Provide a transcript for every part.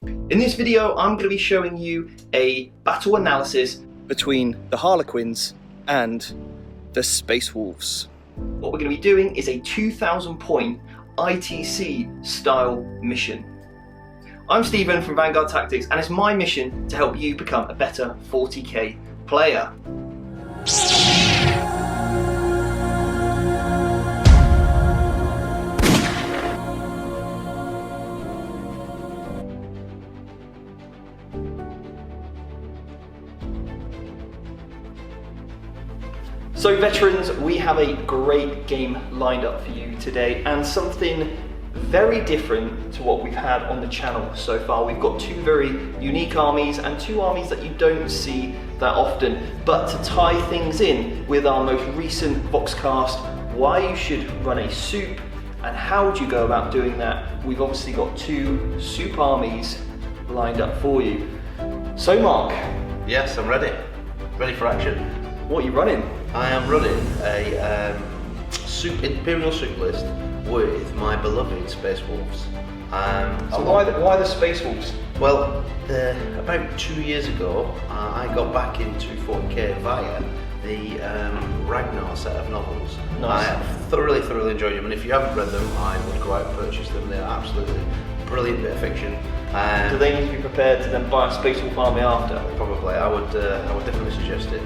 In this video, I'm going to be showing you a battle analysis between the Harlequins and the Space Wolves. What we're going to be doing is a 2,000 point ITC style mission. I'm Stephen from Vanguard Tactics, and it's my mission to help you become a better 40k player. So veterans, we have a great game lined up for you today, and something very different to what we've had on the channel so far. We've got two very unique armies and two armies that you don't see that often. But to tie things in with our most recent Voxcast, why you should run a soup and how do you go about doing that, we've obviously got two soup armies lined up for you. So Mark. Yes, I'm ready. Ready for action. What are you running? I am running a Imperial soup list with my beloved Space Wolves. So why the Space Wolves? Well, about 2 years ago, I got back into 40k via the Ragnar set of novels. Nice. I have thoroughly enjoyed them, and if you haven't read them, I would go out and purchase them. They are absolutely brilliant bit of fiction. Do they need to be prepared to then buy a Space Wolf army after? Probably, I would definitely suggest it.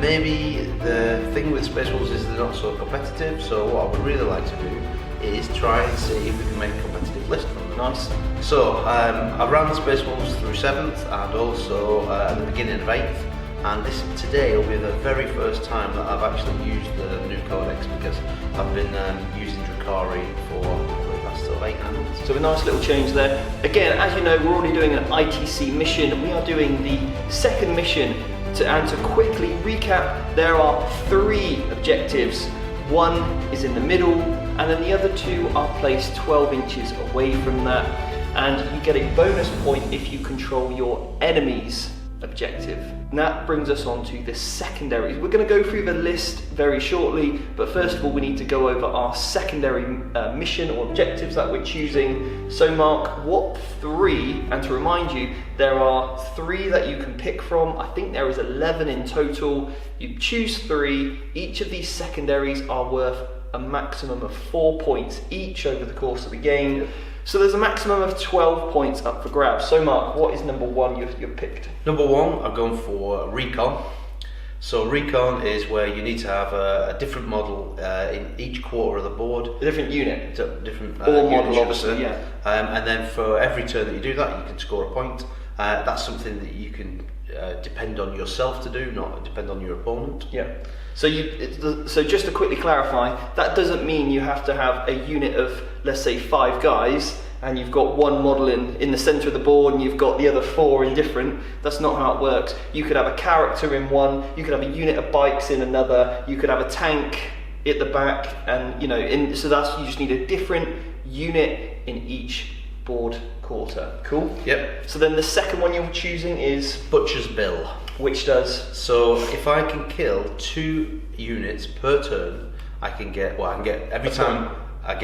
Maybe the thing with Space Wolves is they're not so competitive, so what I would really like to do is try and see if we can make a competitive list from them. Nice. So I ran the Space Wolves through 7th and also at the beginning of 8th, and today will be the very first time that I've actually used the new codex, because I've been using Drukhari for probably the past 8 months. So a nice little change there. Again, as you know, we're already doing an ITC mission. We are doing the second mission. And to quickly recap, there are 3 objectives. One is in the middle, and then the other 2 are placed 12 inches away from that. And you get a bonus point if you control your enemy's objective. And that brings us on to the secondaries. We're going to go through the list very shortly, but first of all we need to go over our secondary mission or objectives that we're choosing. So Mark, what 3, and to remind you, there are 3 that you can pick from. I think there is 11 in total. You choose 3. Each of these secondaries are worth a maximum of 4 points each over the course of the game. So there's a maximum of 12 points up for grabs. So Mark, what is number 1 you've picked? Number 1, I've gone for Recon. So Recon is where you need to have a different model in each quarter of the board. A different unit. Different or model, obviously, yeah. And then for every turn that you do that, you can score a point. That's something that you can depend on yourself to do, not depend on your opponent. Yeah. So just to quickly clarify, that doesn't mean you have to have a unit of, let's say, 5 guys, and you've got 1 model in the centre of the board and you've got the other 4 in different. That's not how it works. You could have a character in one, you could have a unit of bikes in another, you could have a tank at the back, and you just need a different unit in each board quarter. Cool? Yep. So then the second one you're choosing is Butcher's Bill. Which does? So if I can kill 2 units per turn, I can get every time I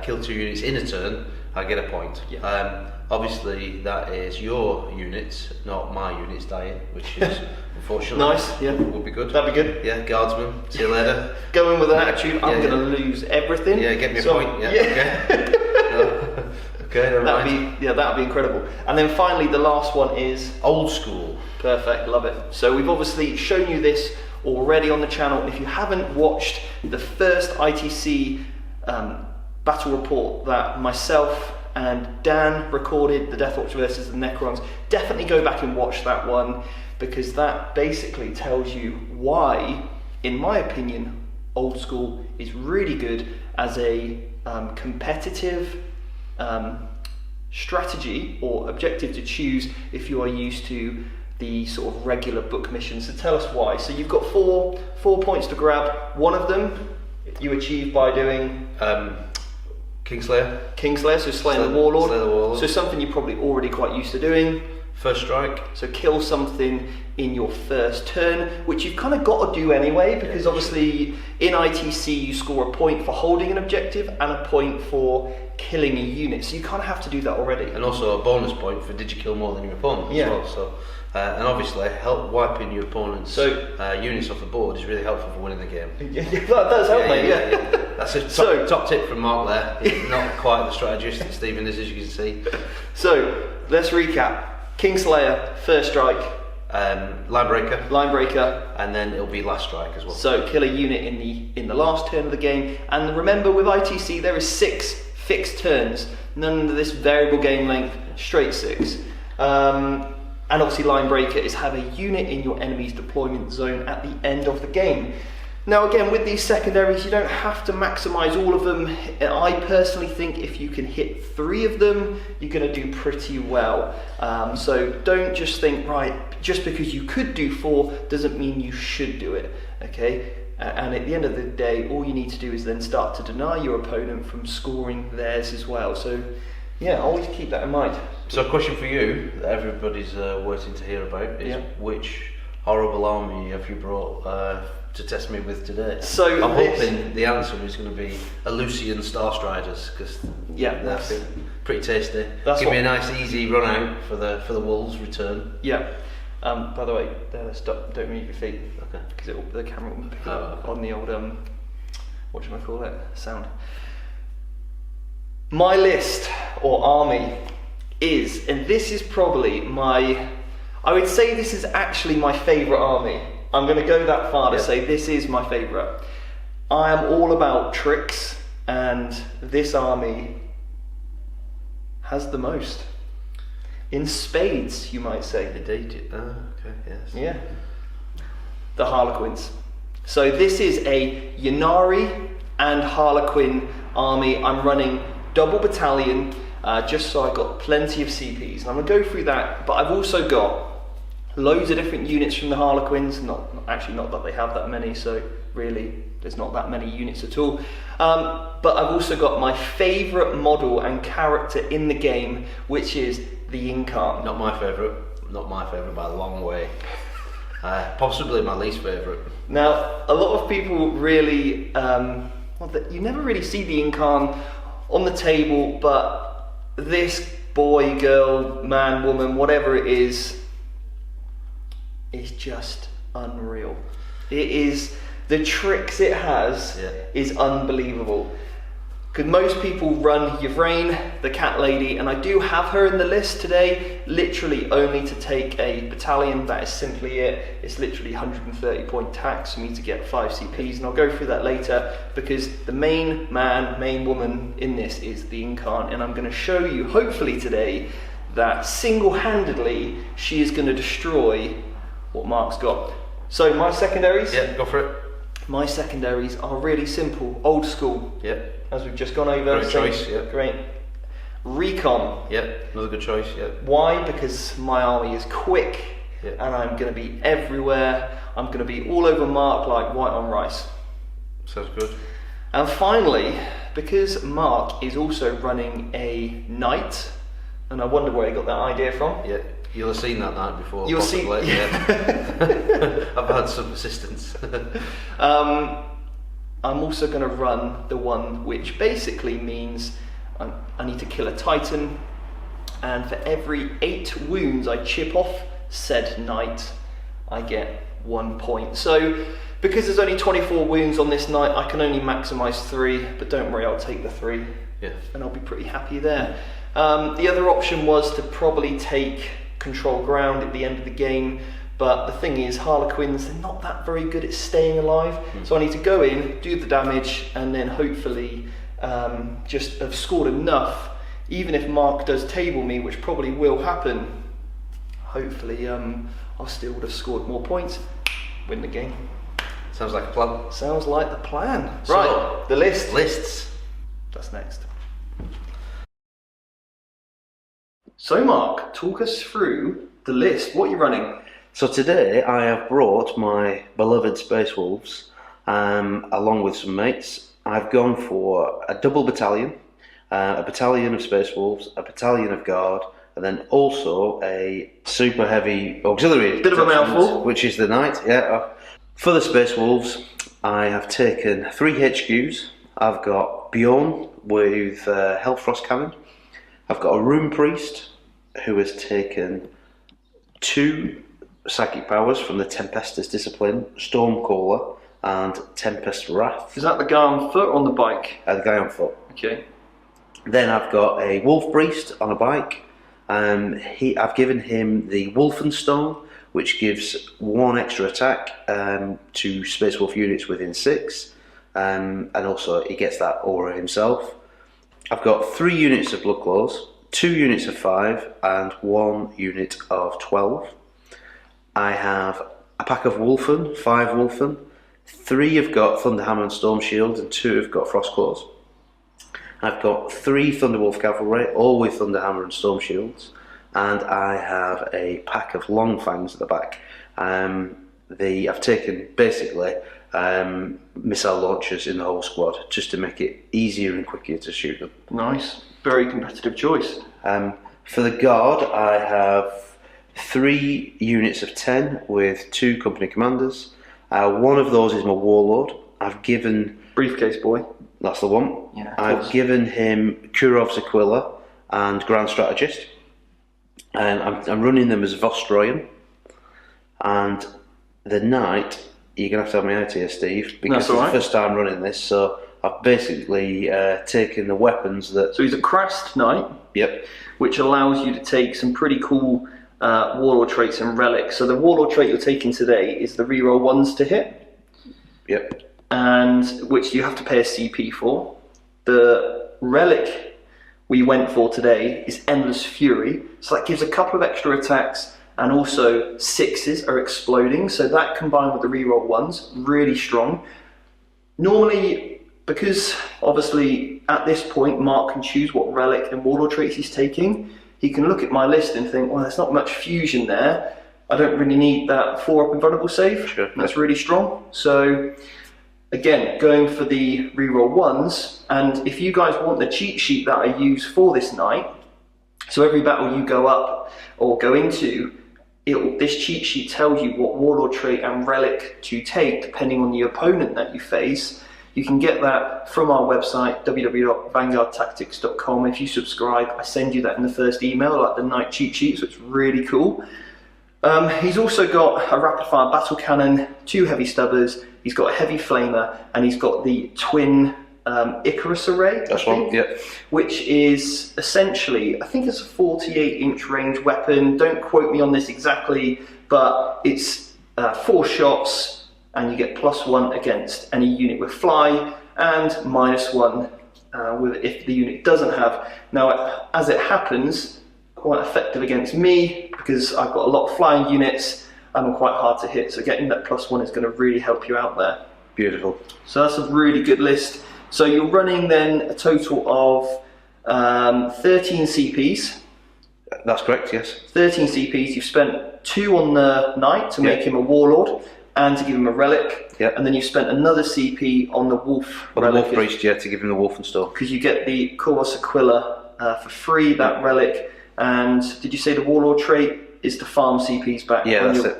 kill 2 units in a turn, I get a point. Yeah. Obviously that is your units, not my units dying, which is unfortunately nice. Yeah, would be good. That'd be good. Yeah, guardsman. See you later. Go in with an attitude. I'm going to lose everything. Yeah, get me a point. Yeah. Okay. No. Okay. That'd be incredible. And then finally, the last one is Old School. Perfect. Love it. So we've obviously shown you this already on the channel. If you haven't watched the first ITC battle report that myself and Dan recorded, the Death Watch versus the Necrons, definitely go back and watch that one, because that basically tells you why, in my opinion, Old School is really good as a competitive strategy or objective to choose if you are used to the sort of regular book missions. So tell us why. So you've got four points to grab. One of them you achieve by doing Kingslayer, so slaying the Warlord. Slay the Warlord. So something you're probably already quite used to doing. First strike. So kill something in your first turn, which you've kind of got to do anyway, because obviously in ITC you score a point for holding an objective and a point for killing a unit, so you kind of have to do that already. And also a bonus point for did you kill more than your opponent as well. So, and obviously help wiping your opponent's units off the board is really helpful for winning the game. That does help, mate. Yeah. That's a top tip from Mark there. He's not quite the strategist that Stephen is, as you can see. So let's recap. Kingslayer, first strike. Line breaker, and then it'll be last strike as well. So kill a unit in the last turn of the game. And remember, with ITC there is 6 fixed turns. None of this variable game length, straight 6. And obviously line breaker is have a unit in your enemy's deployment zone at the end of the game. Now again, with these secondaries, you don't have to maximise all of them. I personally think if you can hit 3 of them, you're going to do pretty well. So don't just think, right, just because you could do 4 doesn't mean you should do it, okay? And at the end of the day, all you need to do is then start to deny your opponent from scoring theirs as well. So yeah, always keep that in mind. So a question for you that everybody's waiting to hear about is which horrible army have you brought to test me with today? So I'm hoping the answer is going to be Elusian Star Striders, because that's pretty tasty. Give me a nice easy run out for the Wolves return. Yeah. By the way, stop! Don't move your feet, okay? Because the camera will pick it up on the old what do I call it? Sound. My list or army is, and this is probably I would say this is actually my favourite army. I'm going to go that far to say this is my favourite. I am all about tricks, and this army has the most. In spades, you might say. Indeed. Okay, yes. Yeah. The Harlequins. So this is a Ynnari and Harlequin army. I'm running double battalion, just so I got plenty of CPs. And I'm going to go through that, but I've also got loads of different units from the Harlequins. Not that they have that many, so really there's not that many units at all. But I've also got my favourite model and character in the game, which is the Incarn. Not my favourite by a long way. Possibly my least favourite. Now, a lot of people really, you never really see the Incarn on the table, but this boy, girl, man, woman, whatever it is just unreal. It is, the tricks it has is unbelievable. Because most people run Yvraine, the cat lady, and I do have her in the list today, literally only to take a battalion. That is simply it. It's literally 130 point tax for me to get 5 CPs, and I'll go through that later, because the main man, main woman in this is the Incarn, and I'm going to show you, hopefully today, that single-handedly she is going to destroy what Mark's got. So my secondaries? Yeah, go for it. My secondaries are really simple, old school. Yeah. As we've just gone over. Great choice, yeah. Great. Recon. Yeah, another good choice, yeah. Why? Because my army is quick, and I'm going to be everywhere. I'm going to be all over Mark like white on rice. Sounds good. And finally, because Mark is also running a knight, and I wonder where he got that idea from. Yeah. You'll have seen that night before. You'll see. Yeah. I've had some assistance. I'm also going to run the one which basically means I need to kill a Titan, and for every 8 wounds I chip off said knight, I get 1 point. So because there's only 24 wounds on this knight, I can only maximise 3, but don't worry, I'll take the 3, and I'll be pretty happy there. The other option was to probably take control ground at the end of the game, but the thing is, Harlequins, they're not that very good at staying alive, so I need to go in, do the damage, and then hopefully just have scored enough, even if Mark does table me, which probably will happen. Hopefully I'll still would have scored more points, win the game. Sounds like a plan. Sounds like the plan. So, right, the list. Lists. That's next. So Mark, talk us through the list. What are you running? So today I have brought my beloved Space Wolves along with some mates. I've gone for a double battalion, a battalion of Space Wolves, a battalion of Guard, and then also a super heavy auxiliary Bit of a detachment, mouthful. which is the Knight. Yeah. For the Space Wolves, I have taken 3 HQs. I've got Bjorn with Hellfrost Cannon. I've got a Rune Priest who has taken 2 psychic powers from the Tempestus Discipline, Stormcaller and Tempest Wrath. Is that the guy on foot or on the bike? The guy on foot. Okay. Then I've got a Wolf Priest on a bike. I've given him the Wolfenstone, which gives 1 extra attack to Space Wolf units within 6, and also he gets that aura himself. I've got 3 units of Bloodclaws, 2 units of 5, and 1 unit of 12. I have a pack of Wolfen, 5 Wolfen. 3 have got Thunderhammer and Storm Shield, and 2 have got Frostclaws. I've got 3 Thunderwolf Cavalry, all with Thunderhammer and Storm Shields, and I have a pack of Long Fangs at the back. I've taken basically missile launchers in the whole squad just to make it easier and quicker to shoot them. Nice. Very competitive choice. For the Guard, I have 3 units of 10 with 2 company commanders. One of those is my Warlord. I've given... Briefcase boy. That's the one. Yeah, I've given him Kurov's Aquila and Grand Strategist. I'm running them as Vostroyan. And the Knight, you're going to have to have me out here, Steve, because it's the first time running this, so I've basically taken the weapons that... So he's a Crest Knight. Yep. Which allows you to take some pretty cool Warlord traits and relics. So the Warlord trait you're taking today is the reroll 1s to hit. Yep. And which you have to pay a CP for. The relic we went for today is Endless Fury, so that gives a couple of extra attacks, and also 6s are exploding, so that combined with the reroll 1s, really strong. Normally, because obviously at this point Mark can choose what relic and Warlord traits he's taking, he can look at my list and think, well, there's not much fusion there, I don't really need that 4-up invulnerable save. Sure. That's really strong. So again, going for the reroll 1s, and if you guys want the cheat sheet that I use for this Knight, so every battle you go up or go into, this cheat sheet tells you what Warlord trait and relic to take depending on the opponent that you face. You can get that from our website, www.vanguardtactics.com. If you subscribe, I send you that in the first email, like the Knight cheat sheet, so it's really cool. He's also got a rapid fire battle cannon, 2 heavy stubbers, he's got a heavy flamer, and he's got the twin Icarus array. That's one, yeah. Which is essentially, I think it's a 48-inch range weapon. Don't quote me on this exactly, but it's 4 shots, and you get +1 against any unit with fly, and -1 if the unit doesn't have. Now, as it happens, quite effective against me because I've got a lot of flying units and I'm quite hard to hit, so getting that +1 is going to really help you out there. Beautiful. So that's a really good list. So you're running then a total of 13 CPs. That's correct, yes. 13 CPs, you've spent 2 on the Knight to make him a Warlord and to give him a relic, and then you've spent another CP on the Wolf relic. The Wolf Priest, yeah, to give him the Wolfenstone. Because you get the Kurov's Aquila for free, that relic. And did you say the Warlord trait is to farm CPs back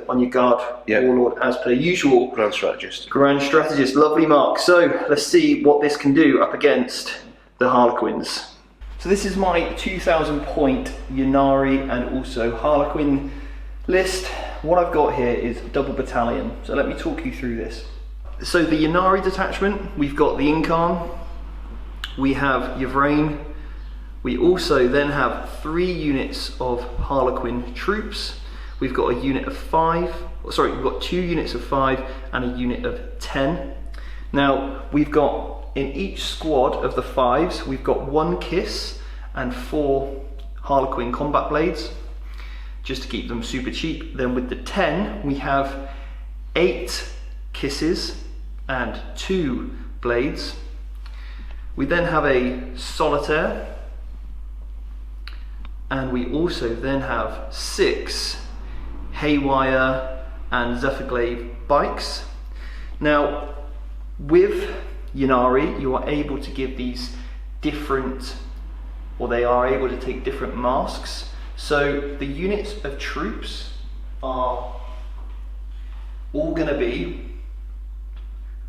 on your Guard Warlord as per usual? Grand Strategist. Grand Strategist, lovely Mark. So let's see what this can do up against the Harlequins. So this is my 2,000 point Ynnari and also Harlequin list. What I've got here is double battalion. So let me talk you through this. So the Ynnari detachment, we've got the Incarn, we have Yvrain. We also then have 3 units of Harlequin troops. We've got a unit of 5, sorry, we've got 2 units of 5 and a unit of 10. Now, we've got in each squad of the 5s, we've got 1 Kiss and 4 Harlequin combat blades, just to keep them super cheap. Then with the 10, we have 8 Kisses and 2 blades. We then have a Solitaire, and we also then have 6 Haywire and Zephyrglaive bikes. Now, with Ynnari, you are able to give these different, or they are able to take different masks. So the units of troops are all going to be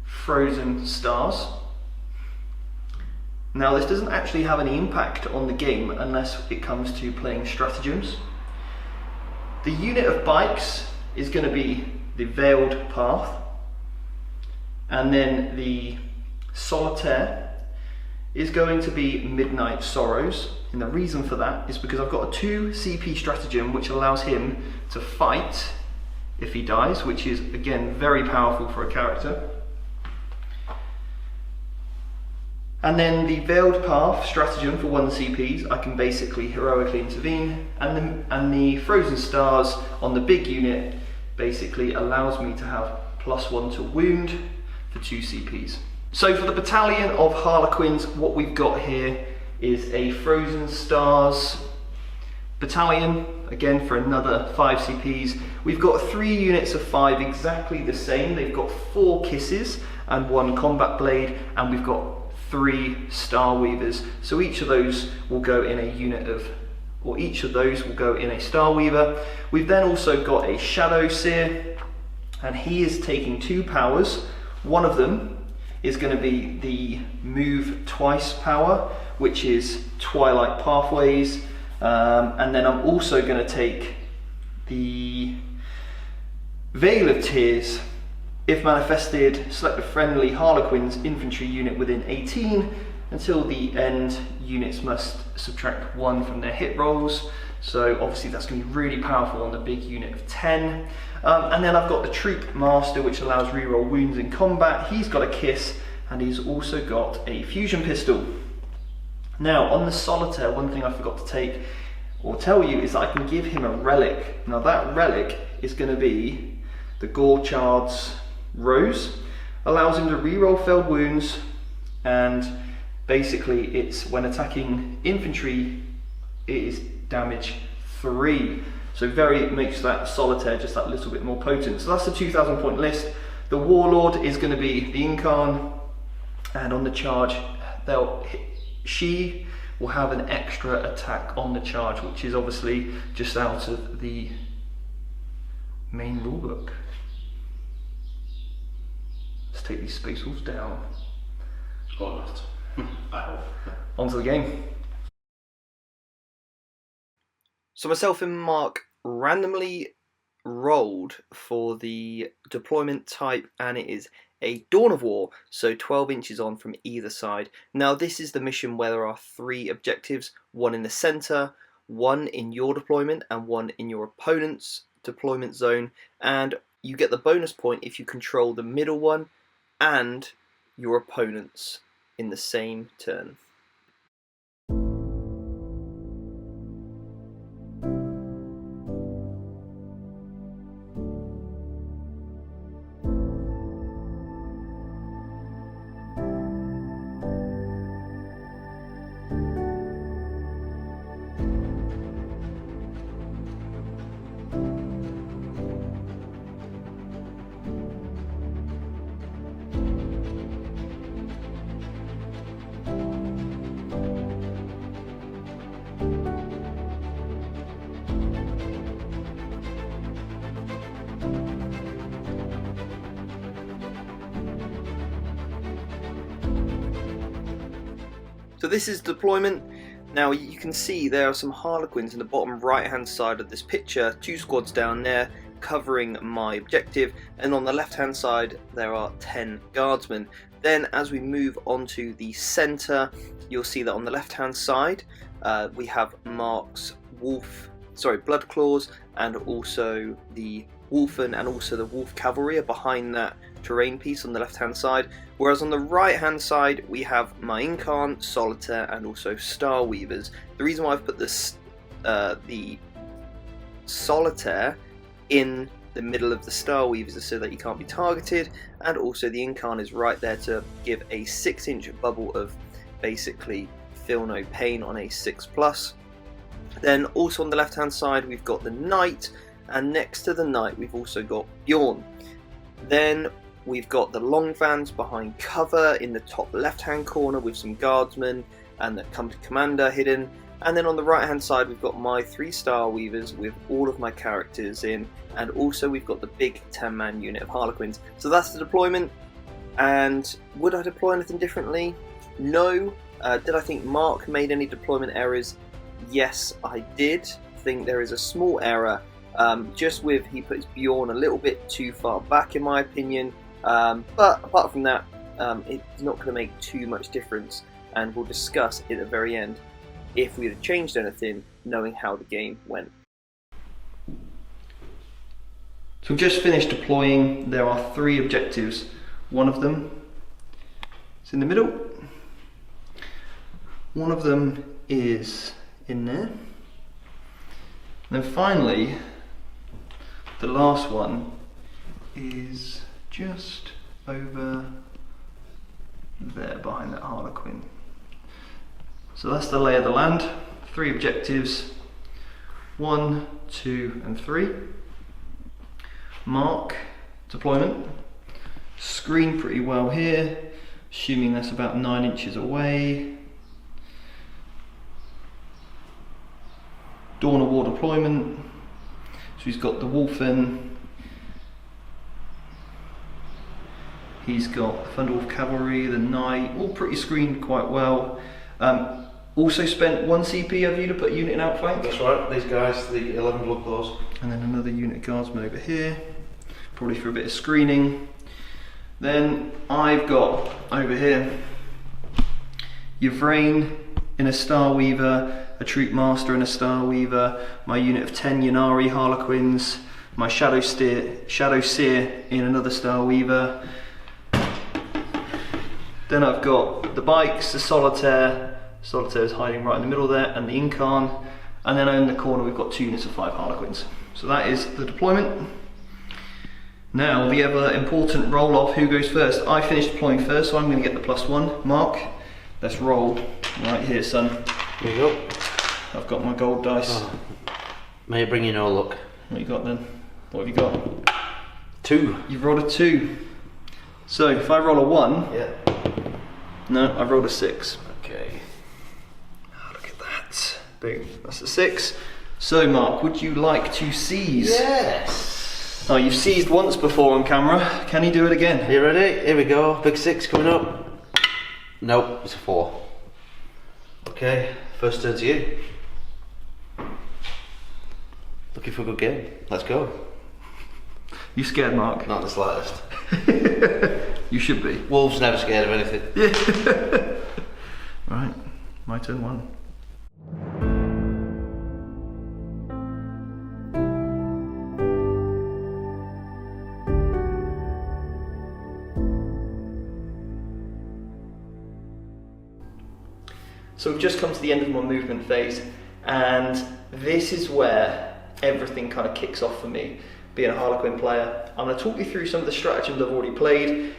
frozen stars. Now this doesn't actually have any impact on the game unless it comes to playing stratagems. The unit of bikes is going to be the Veiled Path, and then the Solitaire is going to be Midnight Sorrows, and the reason for that is because I've got a 2 CP stratagem which allows him to fight if he dies, which is again very powerful for a character. And then the Veiled Path stratagem for 1 CPs, I can basically heroically intervene, and the Frozen Stars on the big unit basically allows me to have +1 to wound for 2 CPs. So for the battalion of Harlequins, what we've got here is a Frozen Stars battalion, again for another 5 CPs. We've got 3 units of 5 exactly the same. They've got 4 kisses and 1 combat blade, and we've got 3 Star Weavers. So each of those will go in a unit of, or each of those will go in a Star Weaver. We've then also got a Shadow Seer, and he is taking 2 powers. One of them is going to be the Move Twice power, which is Twilight Pathways, and then I'm also going to take the Veil of Tears. If manifested, select a friendly Harlequins infantry unit within 18. Until the end, units must subtract 1 from their hit rolls. So obviously that's going to be really powerful on the big unit of 10. And then I've got the Troop Master, which allows reroll wounds in combat. He's got a kiss, and he's also got a fusion pistol. Now on the Solitaire, one thing I forgot to take or tell you is that I can give him a relic. Now that relic is going to be the Gorchard's Rose. Allows him to reroll failed wounds, and basically it's when attacking infantry it is damage 3. So makes that Solitaire just that little bit more potent. So that's the 2,000 point list. The Warlord is going to be the Incarn, and on the charge she will have an extra attack on the charge, which is obviously just out of the main rulebook. Let's take these Space Wolves down. Or not. I hope. Onto the game. So myself and Mark randomly rolled for the deployment type, and it is a Dawn of War, so 12 inches on from either side. Now this is the mission where there are 3 objectives, 1 in the centre, 1 in your deployment, and 1 in your opponent's deployment zone, and you get the bonus point if you control the middle one and your opponents in the same turn. So this is deployment. Now you can see there are some Harlequins in the bottom right hand side of this picture, 2 squads down there covering my objective, and on the left hand side there are 10 guardsmen. Then as we move on to the centre, you'll see that on the left hand side we have Mark's Blood Claws, and also the Wolfen and also the Wolf Cavalry are behind that terrain piece on the left hand side, whereas on the right hand side we have my Incarn, Solitaire and also Star Weavers. The reason why I've put this the Solitaire in the middle of the Star Weavers is so that you can't be targeted, and also the Incarn is right there to give a 6-inch bubble of basically feel no pain on a 6+. Then also on the left hand side we've got the Knight, and next to the Knight we've also got Bjorn. Then we've got the long vans behind cover in the top left hand corner with some guardsmen and the commander hidden. And then on the right hand side we've got my 3-star weavers with all of my characters in, and also we've got the big 10-man unit of Harlequins. So that's the deployment. And would I deploy anything differently? No. Did I think Mark made any deployment errors? Yes, I did. I think there is a small error just with he put his Bjorn a little bit too far back in my opinion, but apart from that it's not going to make too much difference, and we'll discuss at the very end if we had changed anything knowing how the game went. So we've just finished deploying. There are 3 objectives. One of them is in the middle, one of them is in there, and then finally the last one is just over there behind that Harlequin. So that's the lay of the land. 3 objectives, 1, 2 and 3. Mark deployment. Screen pretty well here, assuming that's about 9 inches away. Dawn of War deployment. So he's got the Wolfen, he's got the Thunderwolf Cavalry, the Knight, all pretty screened quite well. Also spent 1 CP over you to put a unit in outflank. That's right, these guys, the 11 blood claws. And then another unit of guardsmen over here, probably for a bit of screening. Then I've got over here Yvrain in a Star Weaver, a Troop Master in a Star Weaver, my unit of 10 Yanari Harlequins, my Shadow Seer in another Star Weaver. Then I've got the bikes, the Solitaire is hiding right in the middle there, and the Incarn. And then in the corner we've got 2 units of 5 Harlequins. So that is the deployment. Now the ever important roll off, who goes first? I finished deploying first, so I'm going to get the +1. Mark, let's roll right here, son. Here you go. I've got my gold dice. Oh. May it bring you no luck. What you got then? What have you got? 2. You've rolled a 2. So if I roll a 1, yeah. No, I've rolled a 6. Okay. Oh, look at that. Boom. That's a 6. So Mark, would you like to seize? Yes. Oh, you've seized once before on camera. Can you do it again? Are you ready? Here we go. Big 6 coming up. Nope, it's a 4. Okay, first turn to you. Looking for a good game. Let's go. You scared, Mark? Not the slightest. You should be. Wolves never scared of anything. Yeah. Right, my turn 1. So we've just come to the end of my movement phase, and this is where everything kind of kicks off for me, being a Harlequin player. I'm going to talk you through some of the stratagems I've already played,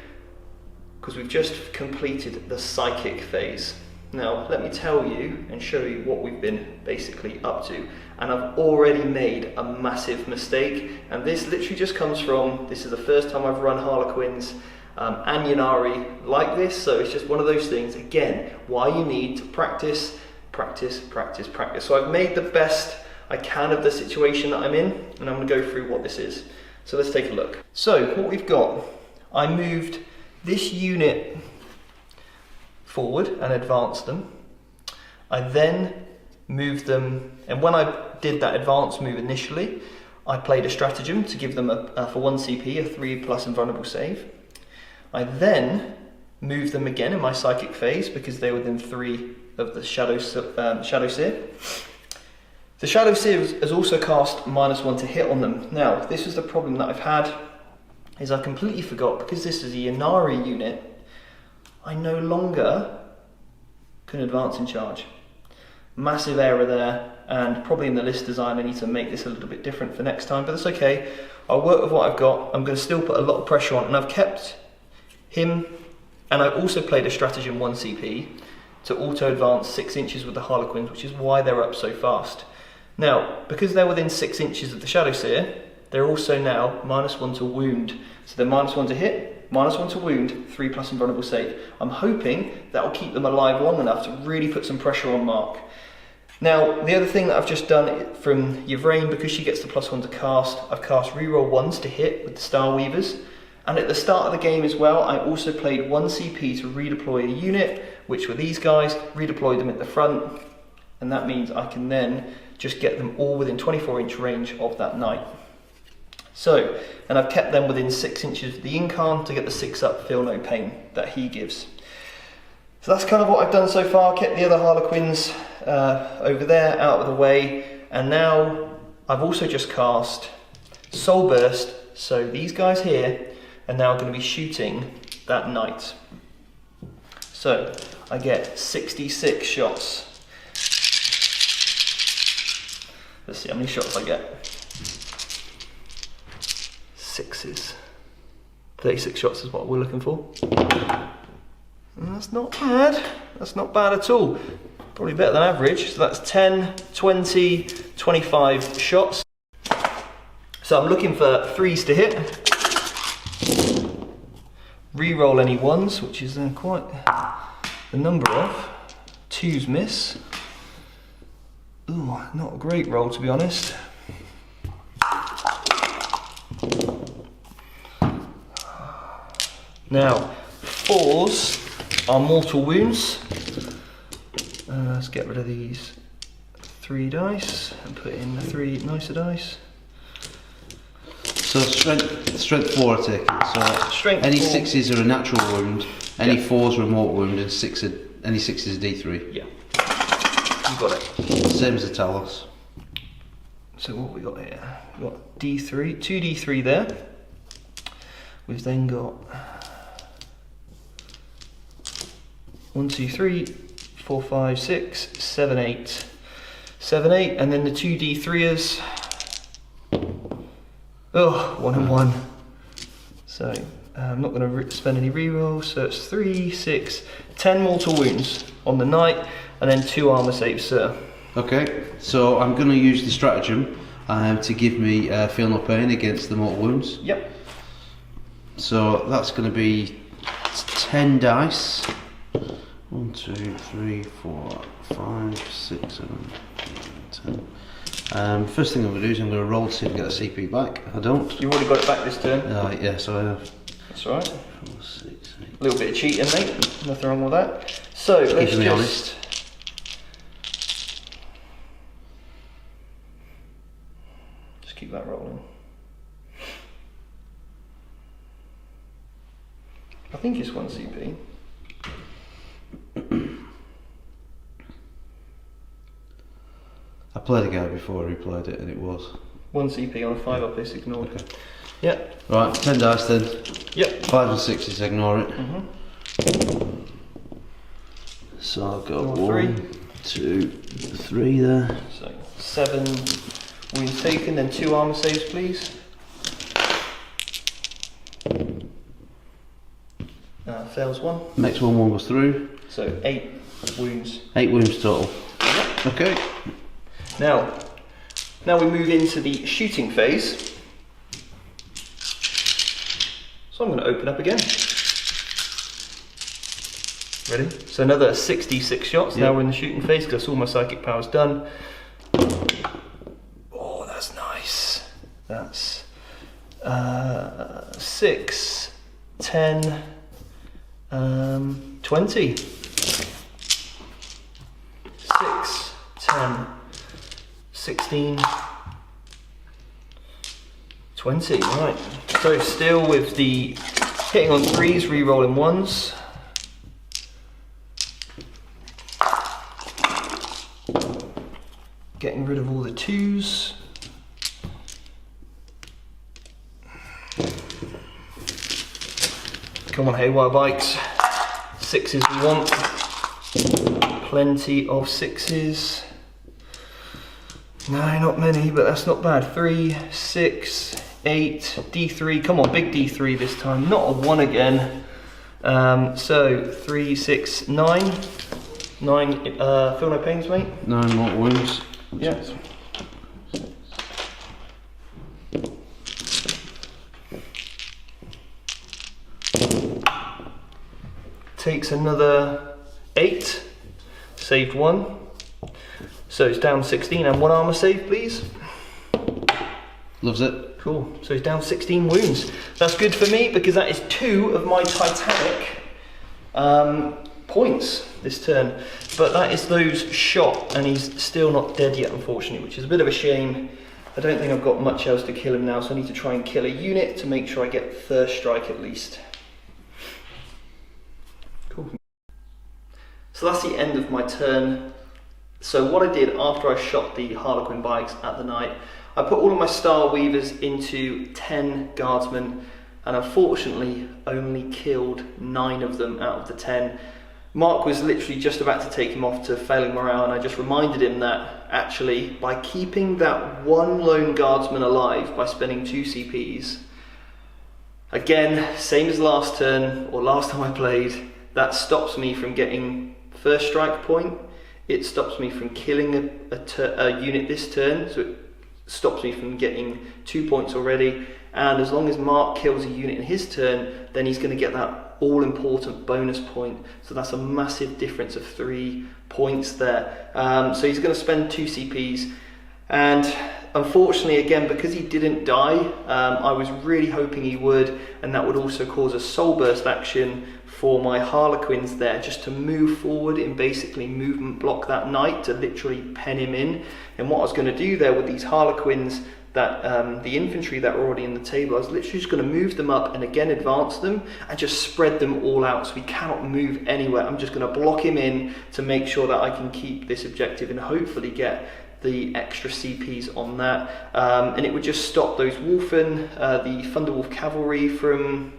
because we've just completed the psychic phase. Now, let me tell you and show you what we've been basically up to. And I've already made a massive mistake, and this literally just comes from, this is the first time I've run Harlequins and Yanari like this, so it's just one of those things, again, why you need to practice, practice, practice, practice. So I've made the best I can of the situation that I'm in, and I'm going to go through what this is. So let's take a look. So what we've got, I moved this unit forward and advanced them. I then moved them, and when I did that advanced move initially, I played a stratagem to give them for 1 CP, a 3+ invulnerable save. I then moved them again in my psychic phase because they were within 3 of the Shadow Seer. The Shadow Seer has also cast -1 to hit on them. Now, this is the problem that I've had, is I completely forgot, because this is a Yanari unit, I no longer can advance in charge. Massive error there, and probably in the list design I need to make this a little bit different for next time, but that's okay. I'll work with what I've got. I'm going to still put a lot of pressure on, and I've kept him, and I've also played a stratagem 1 CP to auto advance 6 inches with the Harlequins, which is why they're up so fast. Now, because they're within 6 inches of the Shadow Seer, they're also now -1 to wound. So they're -1 to hit, -1 to wound, 3+ invulnerable save. I'm hoping that will keep them alive long enough to really put some pressure on Mark. Now, the other thing that I've just done from Yvraine, because she gets the +1 to cast, I've cast reroll 1s to hit with the Star Weavers. And at the start of the game as well, I also played 1 CP to redeploy a unit, which were these guys, redeployed them at the front, and that means I can then just get them all within 24-inch range of that knight. So, and I've kept them within 6 inches of the Incarn to get the 6-up feel no pain that he gives. So that's kind of what I've done so far, kept the other Harlequins over there out of the way, and now I've also just cast Soul Burst, so these guys here are now going to be shooting that knight. So I get 66 shots. Let's see how many shots I get. 6s. 36 shots is what we're looking for. And that's not bad. That's not bad at all. Probably better than average. So that's 10, 20, 25 shots. So I'm looking for 3s to hit. Reroll any 1s, which is quite the number of. 2s miss. Ooh, not a great roll to be honest. Now, 4s are mortal wounds. Let's get rid of these 3 dice and put in the 3 nicer dice. So strength 4 I take it. So Strength any 4. 6s are a natural wound, any 4s are a mortal wound, and any 6 is D3. Yeah, you got it. Same as the Talos. So what we got here? We've got D3, 2 D3 there. We've then got 1, 2, 3, 4, 5, 6, 7, 8. 7, 8, and then the 2 D3ers. Oh, 1 and 1. So I'm not going to spend any rerolls. So it's 3, 6, 10 mortal wounds on the knight, and then 2 armor saves, sir. Okay, so I'm going to use the stratagem to give me feel no pain against the mortal wounds. Yep. So that's going to be 10 dice. 1, 2, 3, 4, 5, 6, 7, 8, 10. First thing I'm going to do is I'm going to roll to see if I get a CP back. I don't. You've already got it back this turn. Yeah, so I have. That's alright. 4, 6, 8. A little bit of cheating, mate. Nothing wrong with that. So let's Keeping me just honest. keep that rolling. I think it's 1 CP. I played a guy before I replayed it and it was 1 CP on a 5-up is ignored. okay. Yep. Right, 10 dice then. Yep. 5 and 6s, ignore it. So I've got 1, 2, 3 there. So 7 wounds taken, then 2 armor saves, please. Fails 1. Next one goes through. So 8 wounds. 8 wounds total. Yep. Okay. Now we move into the shooting phase. So I'm going to open up again. Ready? So another 66 shots. Yep. Now we're in the shooting phase because all my psychic power's done. Oh, that's nice. That's 6, 10, 20. 6, 10, 16, 20, right. So still with the hitting on 3s, re-rolling 1s. Getting rid of all the 2s. Come on, Haywire Bikes. 6s we want. Plenty of 6s. No, not many, but that's not bad. 3, 6, 8, D3. Come on, big D3 this time. Not a 1 again. So 3, 6, 9. 9. Feel no pains, mate. 9 more wounds. Yeah. Takes another 8. Saved 1. So So it's down 16 and 1 armor save, please. Loves it. Cool. So he's down 16 wounds. That's good for me because that is 2 of my Titanic points this turn. But that is those shot, and he's still not dead yet, unfortunately, which is a bit of a shame. I don't think I've got much else to kill him now, so I need to try and kill a unit to make sure I get first strike at least. Cool. So that's the end of my turn. So what I did after I shot the Harlequin bikes at the night, I put all of my Star Weavers into 10 guardsmen, and unfortunately only killed 9 of them out of the 10. Mark was literally just about to take him off to failing morale, and I just reminded him that actually by keeping that one lone guardsman alive by spending 2 CPs, again, same as last turn or last time I played, that stops me from getting first strike point. It stops me from killing a unit this turn, so it stops me from getting 2 points already. And as long as Mark kills a unit in his turn, then he's going to get that all-important bonus point. So that's a massive difference of 3 points there. So he's going to spend 2 CPs. And unfortunately, again, because he didn't die, I was really hoping he would, and that would also cause a soul burst action for my Harlequins there, just to move forward and basically movement block that knight to literally pen him in. And what I was going to do there with these Harlequins, that the infantry that were already in the table, I was literally just going to move them up and again advance them and just spread them all out so he cannot move anywhere. I'm just going to block him in to make sure that I can keep this objective and hopefully get the extra CPs on that. And it would just stop those Wolfen, the Thunderwolf cavalry from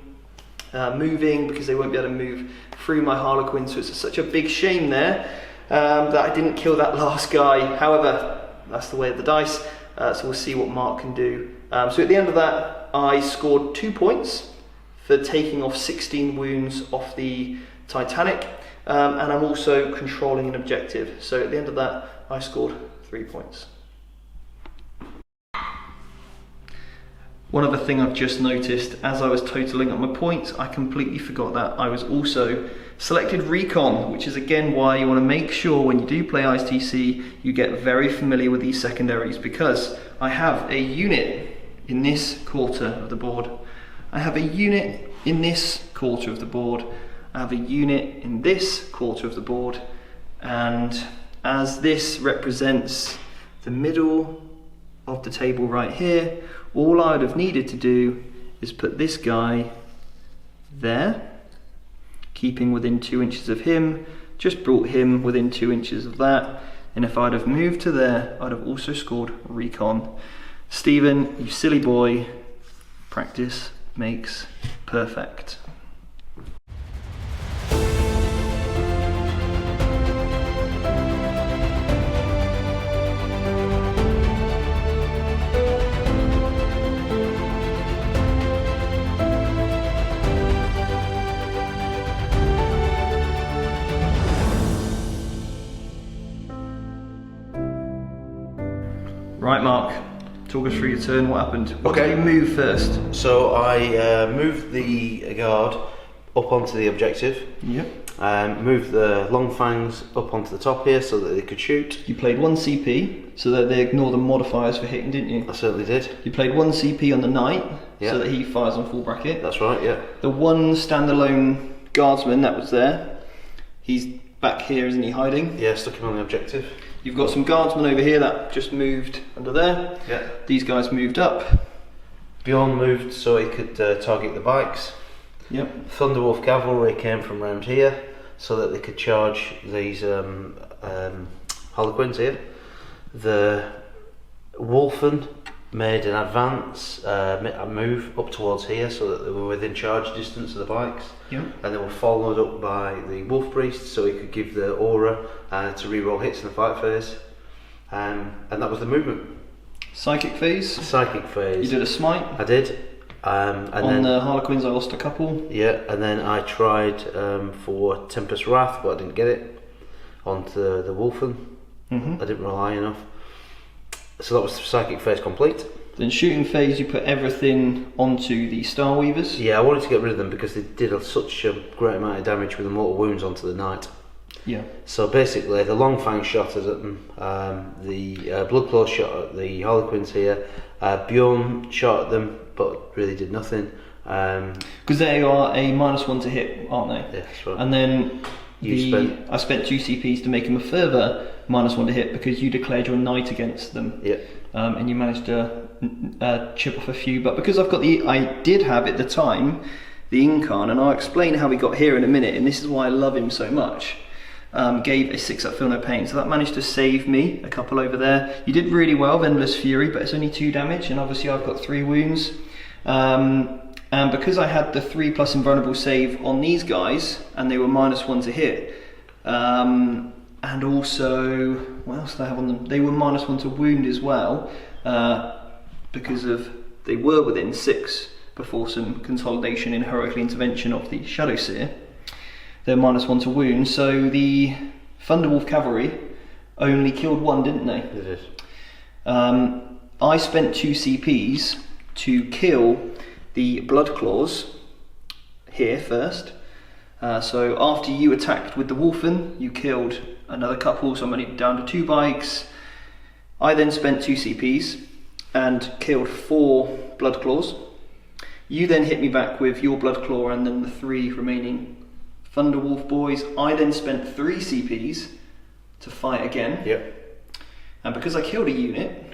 moving, because they won't be able to move through my Harlequin. So it's such a big shame there that I didn't kill that last guy. However, that's the way of the dice. So we'll see what Mark can do. So at the end of that, I scored 2 points for taking off 16 wounds off the Titanic, and I'm also controlling an objective. So at the end of that, I scored 3 points. One other thing I've just noticed, as I was totaling up my points, I completely forgot that I was also selected Recon, which is again why you want to make sure when you do play ITC you get very familiar with these secondaries, because I have a unit in this quarter of the board, I have a unit in this quarter of the board, I have a unit in this quarter of the board, and as this represents the middle of the table right here, all I would have needed to do is put this guy there, keeping within 2 inches of him, just brought him within 2 inches of that, and if I'd have moved to there, I'd have also scored Recon. Stephen, you silly boy, practice makes perfect. Right, Mark, talk us through your turn. What happened? What did you move first? So I moved the guard up onto the objective. Yep. Moved the long fangs up onto the top here so that they could shoot. You played 1 CP so that they ignore the modifiers for hitting, didn't you? I certainly did. You played 1 CP on the knight, yeah, so that he fires on full bracket. That's right, yeah. The 1 standalone guardsman that was there, he's back here, isn't he, hiding? Yeah, stuck him on the objective. You've got some guardsmen over here that just moved under there. Yeah. These guys moved up. Bjorn moved so he could target the bikes. Yep. Thunderwolf cavalry came from around here so that they could charge these Harlequins here. The Wolfen made an advance, a move up towards here so that they were within charge distance of the bikes. Yep. And they were followed up by the Wolf Priest so he could give the aura to reroll hits in the fight phase. And that was the movement. Psychic phase? Psychic phase. You did a smite? I did. And on then, the Harlequins I lost a couple. Yeah, and then I tried for Tempest Wrath, but I didn't get it onto the Wolfen. I didn't roll high enough. So that was Psychic phase complete. Then shooting phase, you put everything onto the Star Weavers. Yeah, I wanted to get rid of them because they did such a great amount of damage with the mortal wounds onto the knight. Yeah. So basically, the long fang shot at them, the blood claw shot at the Harlequins here. Bjorn shot at them, but really did nothing. Because they are a -1 to hit, aren't they? Yeah, that's right. And then I spent 2 CPs to make him a further -1 to hit because you declared your knight against them. Yeah. And you managed to chip off a few. But because I did have at the time the Incarn, and I'll explain how we got here in a minute, and this is why I love him so much. Gave a 6-up Feel No Pain, so that managed to save me a couple over there. You did really well with Endless Fury, but it's only 2 damage, and obviously I've got 3 wounds. And because I had the 3+ invulnerable save on these guys, and they were -1 to hit, and also, what else did I have on them? They were -1 to wound as well, because they were within 6 before some consolidation in heroic intervention of the Shadow Seer. They're -1 to wound, so the Thunderwolf Cavalry only killed 1, didn't they? It is. I spent 2 CPs to kill the Blood Claws here first. So after you attacked with the Wolfen, you killed another couple, so I'm only down to 2 bikes. I then spent 2 CPs and killed 4 Blood Claws. You then hit me back with your Blood Claw and then the 3 remaining Thunderwolf boys. I then spent 3 CPs to fight again. Yep. And because I killed a unit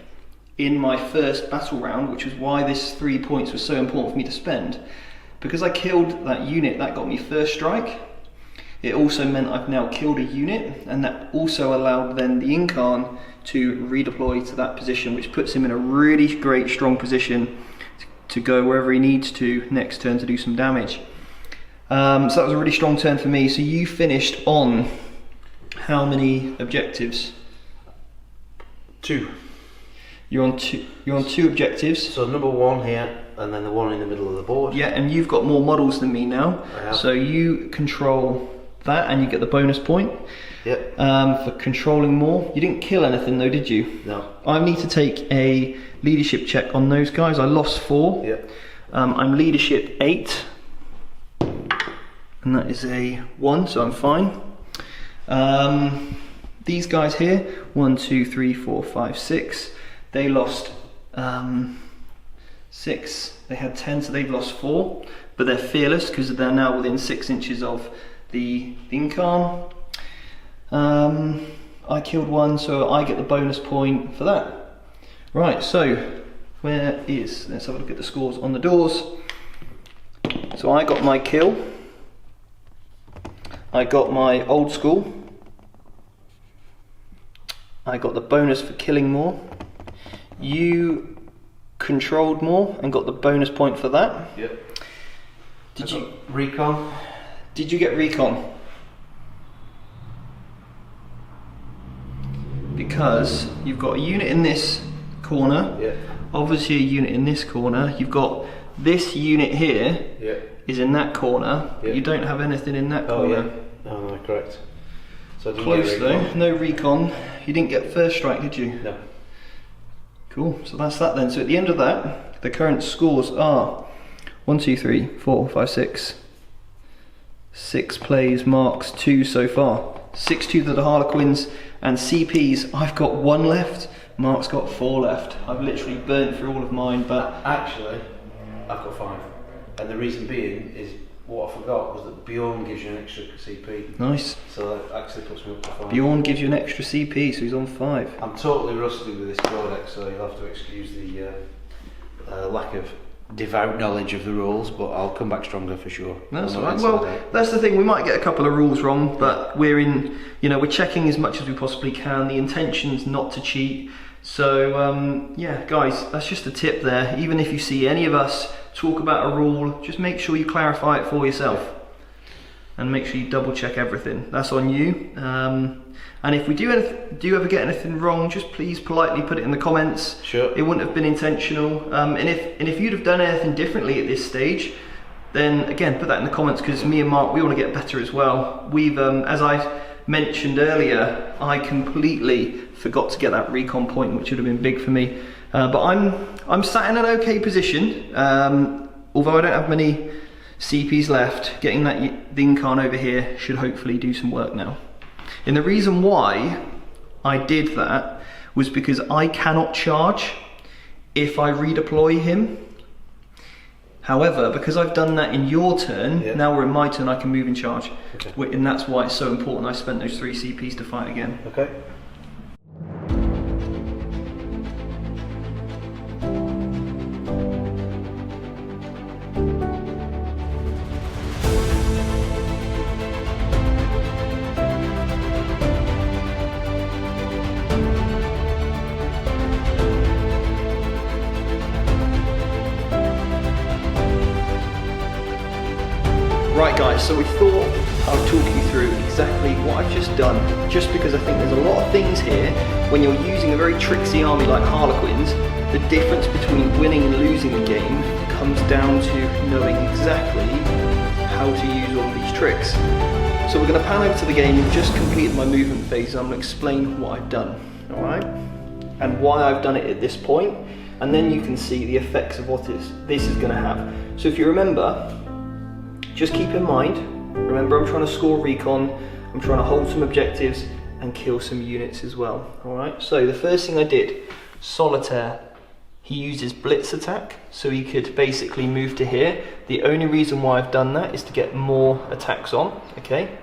in my first battle round, which was why this 3 points was so important for me to spend, because I killed that unit, that got me first strike. It also meant I've now killed a unit, and that also allowed then the Incarn to redeploy to that position, which puts him in a really great, strong position to go wherever he needs to next turn to do some damage. So that was a really strong turn for me. So you finished on how many objectives? 2. You're on 2 objectives. So number 1 here, and then the one in the middle of the board. Yeah, and you've got more models than me now. I have. So you control that, and you get the bonus point. Yep. For controlling more. You didn't kill anything though, did you? No. I need to take a leadership check on those guys. I lost 4. Yep. I'm leadership 8. And that is a 1, so I'm fine. These guys here, 1, 2, 3, 4, 5, 6. They lost 6. They had 10, so they've lost 4. But they're fearless because they're now within 6 inches of the Incarn. I killed 1, so I get the bonus point for that. Right, so let's have a look at the scores on the doors. So I got my kill. I got my old school. I got the bonus for killing more. You controlled more and got the bonus point for that. Yep. Did you recon? Did you get recon? Because you've got a unit in this corner. Yeah. Obviously a unit in this corner. You've got this unit here. Yeah. Is in that corner. Yeah. You don't have anything in that Oh corner. yeah. Oh no, correct. So I didn't Close get though. recon. No recon. You didn't get first strike, did you? No. Cool. So that's that then. So at the end of that, the current scores are 1, 2, 3, 4, 5, 6. 6 plays, marks 2 so far. 6-2 to the Harlequins, and CPs, I've got 1 left. Mark's got 4 left. I've literally burnt through all of mine, but Actually, I've got 5. And the reason being is what I forgot was that Bjorn gives you an extra CP. nice. So that actually puts me up to 5. Bjorn gives you an extra CP, so he's on 5. I'm totally rusty with this codex, so you'll have to excuse the lack of devout knowledge of the rules, but I'll come back stronger for sure. That's I'm all not right. Well, inside out. that's the thing. We might get a couple of rules wrong, but we're checking as much as we possibly can. The intention's not to cheat. So yeah, guys, that's just a tip there. Even if you see any of us talk about a rule, just make sure you clarify it for yourself, and make sure you double check everything. That's on you. And if we do ever get anything wrong, just please politely put it in the comments. Sure. It wouldn't have been intentional. And if you'd have done anything differently at this stage, then again, put that in the comments, because me and Mark, we want to get better as well. We've, as I mentioned earlier, I completely forgot to get that recon point, which would have been big for me. But I'm sat in an okay position, although I don't have many CPs left. Getting that Incarn over here should hopefully do some work now. And the reason why I did that was because I cannot charge if I redeploy him. However, because I've done that in your turn, now we're in my turn, I can move and charge. Okay. And that's why it's so important I spent those 3 CPs to fight again. Okay. Right guys, so we thought I would talk you through exactly what I've just done, just because I think there's a lot of things here, when you're using a very tricksy army like Harlequins, the difference between winning and losing the game comes down to knowing exactly how to use all of these tricks. So we're going to pan over to the game. We've just completed my movement phase, and I'm going to explain what I've done, alright? And why I've done it at this point, and then you can see the effects of what this is going to have. So if you remember, just keep in mind, remember I'm trying to score recon, I'm trying to hold some objectives and kill some units as well, alright? So the first thing I did, Solitaire, he uses blitz attack, so he could basically move to here. The only reason why I've done that is to get more attacks on, okay?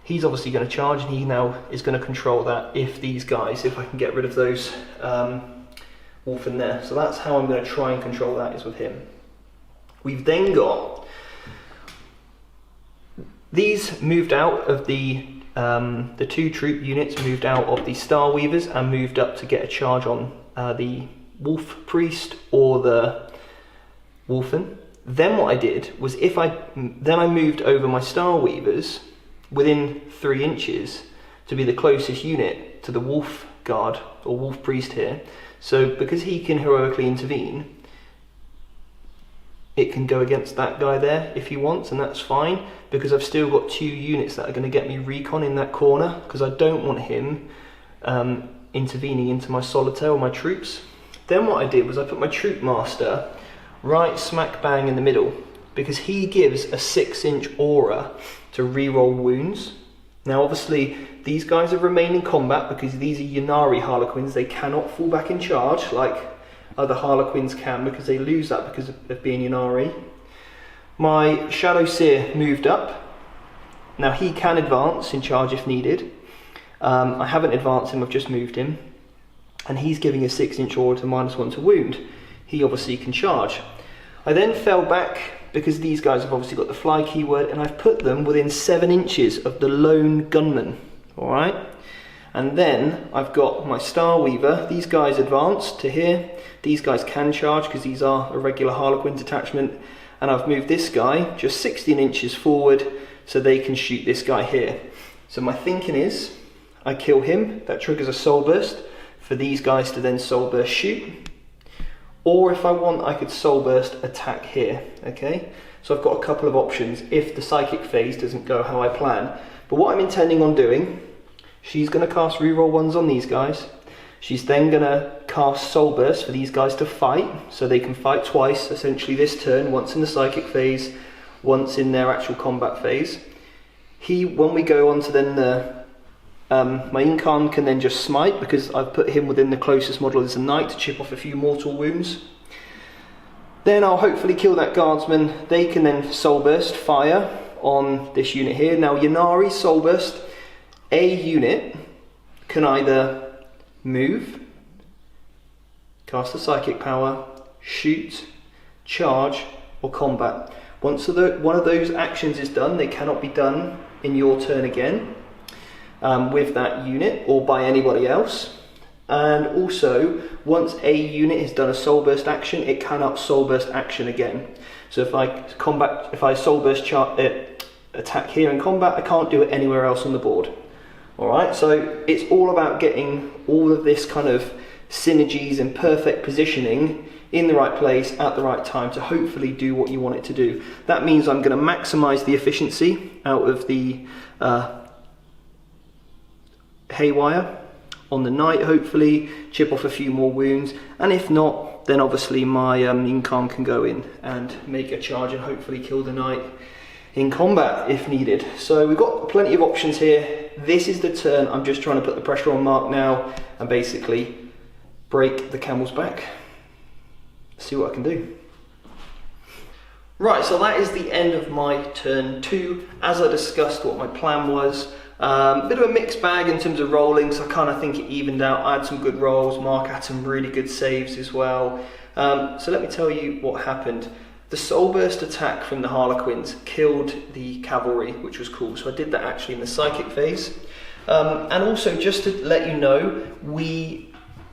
He's obviously going to charge, and he now is going to control that if these guys, if I can get rid of those wolf in there. So that's how I'm going to try and control that, is with him. We've then got these moved out of the 2 troop units moved out of the Star Weavers and moved up to get a charge on the Wolf Priest or the Wolfen. Then what I did was I moved over my Star Weavers within 3 inches to be the closest unit to the Wolf Guard or Wolf Priest here. So because he can heroically intervene, it can go against that guy there if he wants, and that's fine, because I've still got 2 units that are going to get me recon in that corner, because I don't want him intervening into my Solitaire or my troops. Then what I did was I put my Troop Master right smack bang in the middle, because he gives a 6-inch aura to reroll wounds. Now obviously these guys have remained in combat because these are Ynnari Harlequins. They cannot fall back in charge like other Harlequins can, because they lose that because of being Ynnari. My Shadow Seer moved up. Now he can advance in charge if needed. I haven't advanced him, I've just moved him. And he's giving a 6-inch aura to -1 to wound. He obviously can charge. I then fell back because these guys have obviously got the fly keyword, and I've put them within 7 inches of the lone gunman. Alright? And then I've got my Star Weaver. These guys advance to here. These guys can charge because these are a regular Harlequin detachment. And I've moved this guy just 16 inches forward so they can shoot this guy here. So my thinking is, I kill him, that triggers a soul burst for these guys to then soul burst shoot. Or if I want, I could soul burst attack here, okay? So I've got a couple of options if the psychic phase doesn't go how I plan. But what I'm intending on doing, she's going to cast reroll 1s on these guys. She's then going to cast Soul Burst for these guys to fight, so they can fight twice, essentially this turn, once in the psychic phase, once in their actual combat phase. When we go on to then my Incarn can then just smite, because I've put him within the closest model as a knight to chip off a few mortal wounds. Then I'll hopefully kill that guardsman. They can then Soul Burst fire on this unit here. Now Ynnari Soul Burst, a unit can either move, cast a psychic power, shoot, charge, or combat. Once one of those actions is done, they cannot be done in your turn again with that unit or by anybody else. And also, once a unit has done a Soul Burst action, it cannot Soul Burst action again. So if I Soul Burst attack here in combat, I can't do it anywhere else on the board. Alright, so it's all about getting all of this kind of synergies and perfect positioning in the right place at the right time to hopefully do what you want it to do. That means I'm going to maximize the efficiency out of the Haywire on the knight, hopefully chip off a few more wounds, and if not, then obviously my Incarn can go in and make a charge and hopefully kill the knight in combat if needed. So we've got plenty of options here. This is the turn. I'm just trying to put the pressure on Mark now and basically break the camel's back. See what I can do. Right, so that is the end of my turn 2. As I discussed what my plan was, a bit of a mixed bag in terms of rolling, so I kind of think it evened out. I had some good rolls, Mark had some really good saves as well. So let me tell you what happened. The soul burst attack from the Harlequins killed the cavalry, which was cool. So I did that actually in the psychic phase. And also just to let you know,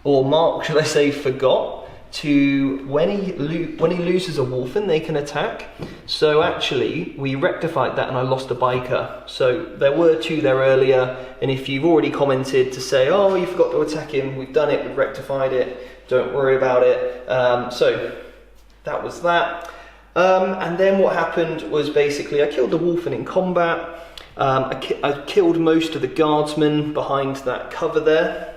Mark should I say, forgot to, when he loses a wolfen, they can attack. So actually, we rectified that and I lost a biker. So there were 2 there earlier, and if you've already commented to say, oh, you forgot to attack him, we've done it, we've rectified it, don't worry about it. So that was that. And then what happened was basically I killed the wolfen in combat. I killed most of the guardsmen behind that cover there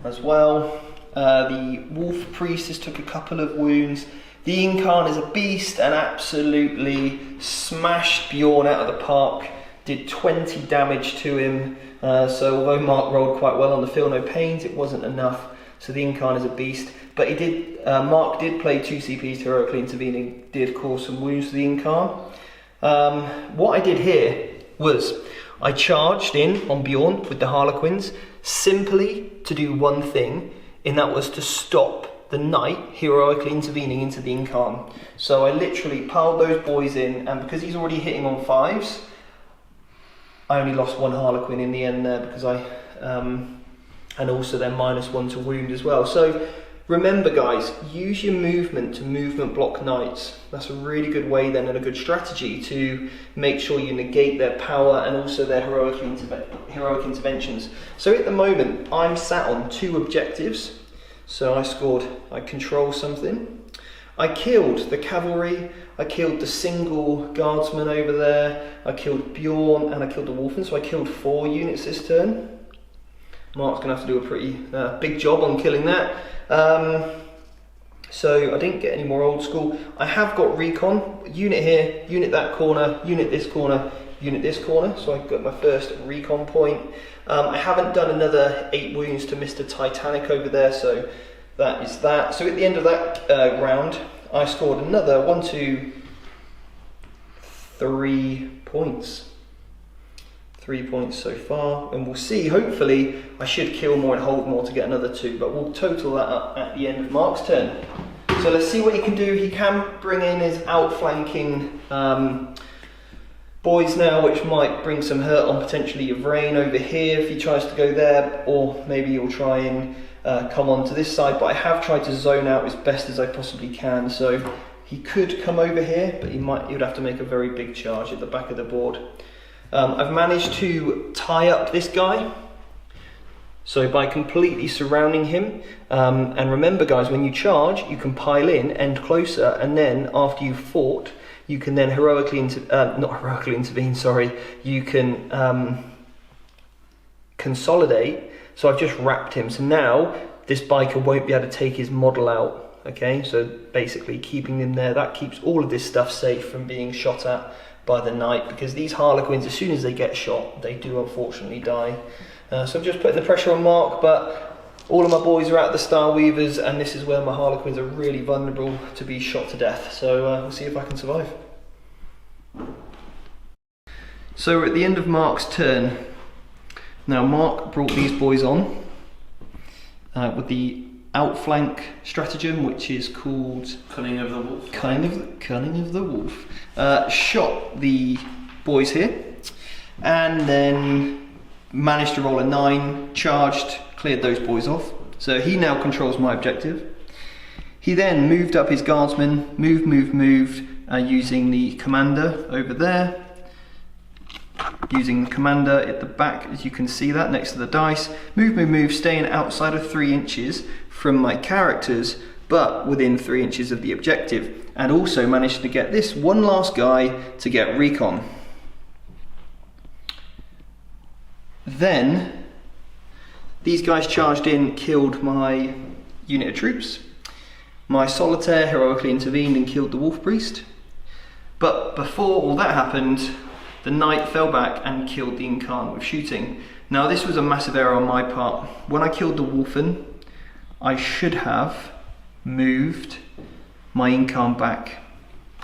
as well. The wolf priestess took a couple of wounds. The Incarn is a beast and absolutely smashed Bjorn out of the park. Did 20 damage to him. So although Mark rolled quite well on the feel no pains, it wasn't enough. So the Incarn is a beast. But Mark did play 2 CPs heroically intervening, did cause some wounds to the Incarn. What I did here was I charged in on Bjorn with the Harlequins simply to do one thing, and that was to stop the knight heroically intervening into the Incarn. So I literally piled those boys in, and because he's already hitting on 5s, I only lost 1 Harlequin in the end there because and also then -1 to wound as well. So remember guys, use your movement to movement block knights. That's a really good way then and a good strategy to make sure you negate their power and also their heroic interventions. So at the moment, I'm sat on 2 objectives. So I control something. I killed the cavalry, I killed the single guardsman over there, I killed Bjorn and I killed the wolfen, so I killed 4 units this turn. Mark's going to have to do a pretty big job on killing that. So I didn't get any more old school. I have got recon, unit here, unit that corner, unit this corner, unit this corner. So I got my first recon point. I haven't done another 8 wounds to Mr. Titanic over there, so that is that. So at the end of that round, I scored another 1, 2, 3 points. 3 points so far, and we'll see, hopefully I should kill more and hold more to get another 2, but we'll total that up at the end of Mark's turn. So let's see what he can do. He can bring in his outflanking boys now, which might bring some hurt on potentially Yvrain over here if he tries to go there, or maybe he'll try and come on to this side, but I have tried to zone out as best as I possibly can, so he could come over here, but he would have to make a very big charge at the back of the board. I've managed to tie up this guy, so by completely surrounding him, and remember guys, when you charge you can pile in, end closer, and then after you've fought you can then you can consolidate. So I've just wrapped him, so now this biker won't be able to take his model out, okay? So basically keeping him there, that keeps all of this stuff safe from being shot at by the knight, because these Harlequins, as soon as they get shot, they do unfortunately die. So I'm just putting the pressure on Mark, but all of my boys are out the Star Weavers, and this is where my Harlequins are really vulnerable to be shot to death. So we'll see if I can survive. So we're at the end of Mark's turn. Now Mark brought these boys on with the outflank stratagem, which is called Cunning of the Wolf. Cunning of the Wolf. Shot the boys here, and then managed to roll a 9, charged, cleared those boys off. So he now controls my objective. He then moved up his guardsmen, moved, using the commander over there. Using the commander at the back, as you can see that next to the dice. Move, staying outside of 3 inches from my characters, but within 3 inches of the objective. And also managed to get this one last guy to get recon. Then these guys charged in, killed my unit of troops. My solitaire heroically intervened and killed the wolf priest. But before all that happened, the knight fell back and killed the Incarn with shooting. Now this was a massive error on my part. When I killed the Wolfen, I should have moved my Incarn back,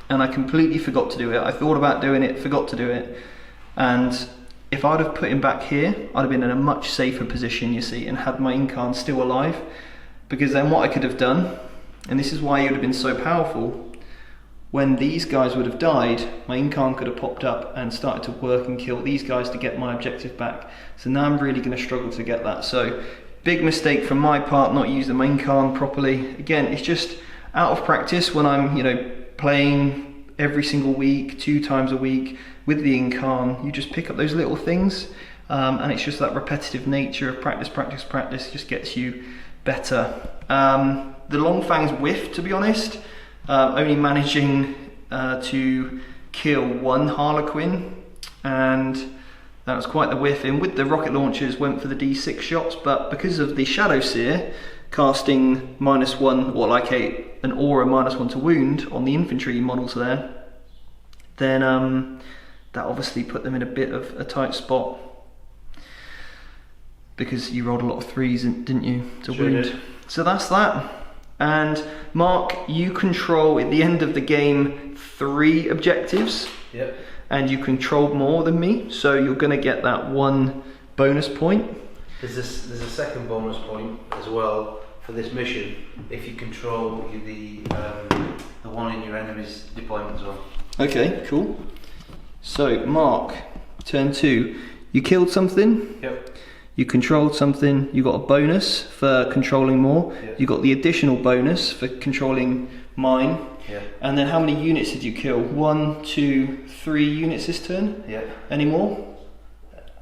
and I completely forgot to do it. I thought about doing it, forgot to do it, and if I'd have put him back here, I'd have been in a much safer position, you see, and had my Incarn still alive, because then what I could have done, and this is why he would have been so powerful, when these guys would have died, my Incarn could have popped up and started to work and kill these guys to get my objective back. So now I'm really going to struggle to get that. So big mistake from my part, not using my Incarn properly. Again, it's just out of practice when I'm, playing every single week, 2 times a week with the Incarn. You just pick up those little things, and it's just that repetitive nature of practice just gets you better. The Long Fang's whiff, to be honest. Only managing to kill 1 Harlequin, and that was quite the whiff. And with the rocket launchers, went for the D6 shots, but because of the Shadow Seer casting -1, or like an aura -1 to wound on the infantry models there, then that obviously put them in a bit of a tight spot, because you rolled a lot of 3s, didn't you, to Sure wound. did. So that's that. And Mark, you control at the end of the game 3 objectives. Yep. And you control more than me, so you're going to get that 1 bonus point. There's a second bonus point as well for this mission if you control the one in your enemy's deployment zone. Okay, cool. So Mark, turn 2. You killed something. Yep. You controlled something, you got a bonus for controlling more. Yeah. You got the additional bonus for controlling mine. Yeah. And then how many units did you kill? 1, 2, 3 units this turn? Yeah. Any more?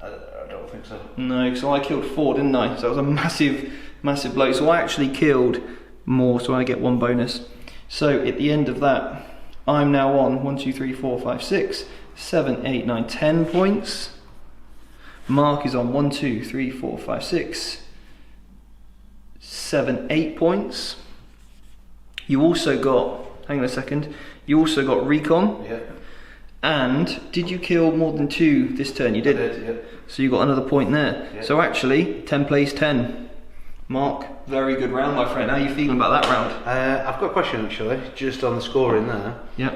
I don't think so. No, so I killed 4, didn't I? So that was a massive blow. So I actually killed more, so I get 1 bonus. So at the end of that, I'm now on 1, 2, 3, 4, 5, 6, 7, 8, 9, 10 points. Mark is on 1, 2, 3, 4, 5, 6, 7, 8 points. You also got, hang on a second, you also got recon. Yeah. And did you kill more than 2 this turn? You did. I did, yeah. So you got another point there. Yeah. So actually, 10 plays 10. Mark, very good round, my friend. How are you feeling about that round? I've got a question actually, just on the scoring there. Yeah.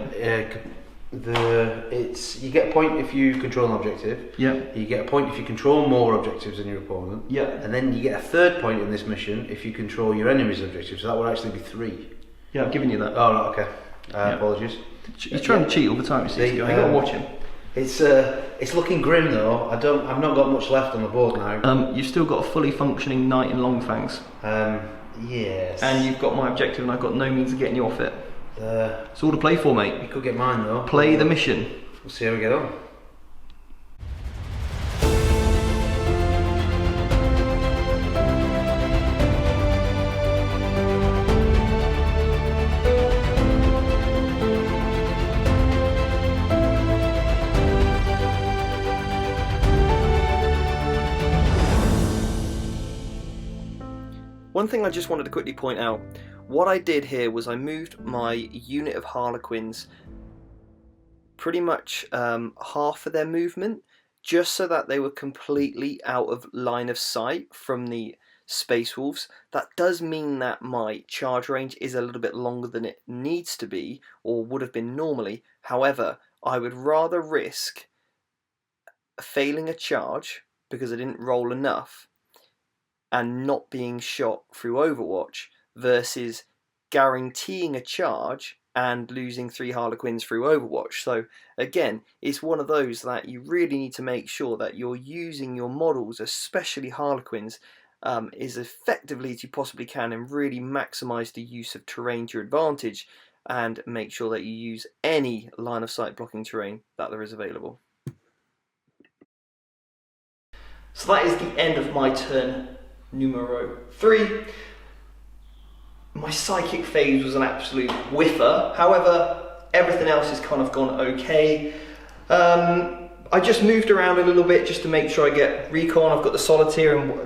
You get a point if you control an objective. Yeah. You get a point if you control more objectives than your opponent. Yeah. And then you get a 3rd point in this mission if you control your enemy's objective. So that would actually be 3. Yeah, I'm giving you that. Oh, right, okay. Yeah. Apologies. He's trying to cheat all the time. You see. You got to watch him. It's looking grim though. I've not got much left on the board now. You've still got a fully functioning knight in Longfangs. Yes. And you've got my objective, and I've got no means of getting you off it. It's all to play for, mate. You could get mine though. Play the mission. We'll see how we get on. One thing I just wanted to quickly point out, what I did here was I moved my unit of Harlequins pretty much half of their movement, just so that they were completely out of line of sight from the Space Wolves. That does mean that my charge range is a little bit longer than it needs to be, or would have been normally. However, I would rather risk failing a charge because I didn't roll enough and not being shot through Overwatch versus guaranteeing a charge and losing 3 Harlequins through Overwatch. So again, it's one of those that you really need to make sure that you're using your models, especially Harlequins, as effectively as you possibly can, and really maximise the use of terrain to your advantage, and make sure that you use any line of sight blocking terrain that there is available. So that is the end of my turn numero 3. My psychic phase was an absolute whiffer. However, everything else has kind of gone okay. I just moved around a little bit just to make sure I get recon. I've got the solitaire in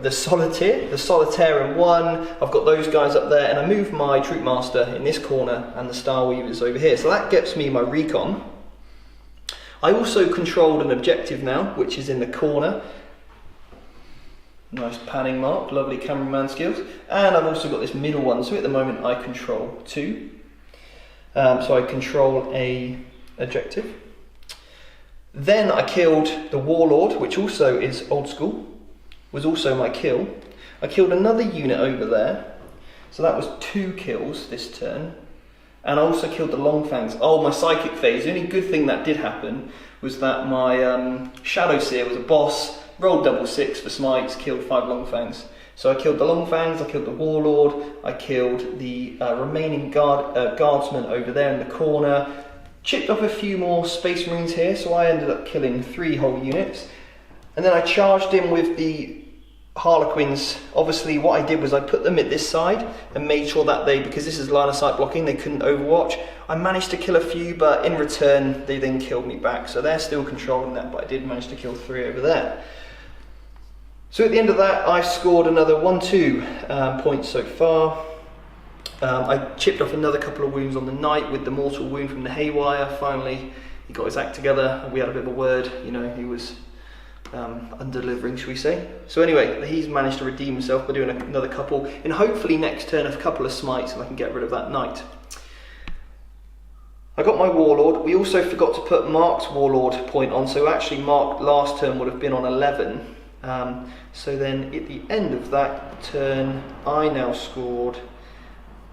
1. I've got those guys up there, and I moved my troop master in this corner and the star weavers over here. So that gets me my recon. I also controlled an objective now, which is in the corner. Nice panning mark, lovely cameraman skills. And I've also got this middle one, so at the moment I control 2. So I control a objective. Then I killed the Warlord, which also is old school, was also my kill. I killed another unit over there, so that was 2 kills this turn. And I also killed the Longfangs. Oh, my psychic phase. The only good thing that did happen was that my Shadow Seer was a boss, rolled double 6 for smites, killed 5 Longfangs. So I killed the Longfangs, I killed the Warlord, I killed the remaining guardsman over there in the corner, chipped off a few more Space Marines here, so I ended up killing 3 whole units. And then I charged in with the Harlequins. Obviously what I did was I put them at this side and made sure that because this is line of sight blocking, they couldn't overwatch. I managed to kill a few, but in return they then killed me back, so they're still controlling that, but I did manage to kill 3 over there. So at the end of that I scored another 1-2 points so far. I chipped off another couple of wounds on the knight with the mortal wound from the Haywire. Finally he got his act together and we had a bit of a word, you know, he was under-delivering, shall we say. So anyway, he's managed to redeem himself by doing another couple, and hopefully next turn a couple of smites and I can get rid of that knight. I got my Warlord. We also forgot to put Mark's Warlord point on, so actually Mark last turn would have been on 11. So then at the end of that turn I now scored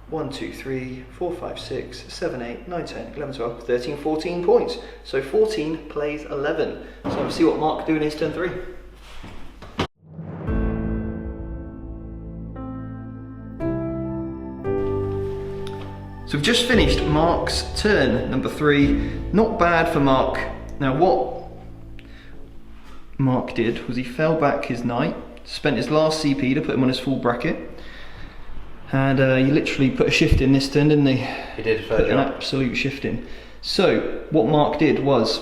1, 2, 3, 4, 5, 6, 7, 8, 9, 10, 11, 12, 13, 14 points. So 14 plays 11. So let's see what Mark can do in his turn 3. So we've just finished Mark's turn, number 3. Not bad for Mark. Now what Mark did was he fell back his knight, spent his last CP to put him on his full bracket. And he literally put a shift in this turn, didn't he? He did, fair job. An absolute shift in. So, what Mark did was,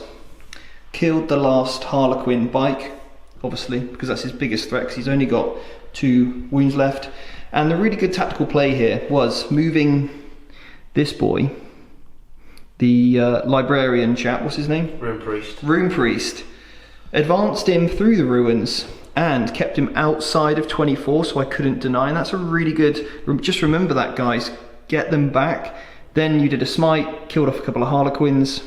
killed the last Harlequin bike, obviously, because that's his biggest threat, because he's only got 2 wounds left. And the really good tactical play here was moving this boy, the librarian chap, what's his name? Rune Priest. Rune Priest. Advanced him through the ruins, and kept him outside of 24, so I couldn't deny, and that's a really good, just remember that guys, get them back. Then you did a smite, killed off a couple of Harlequins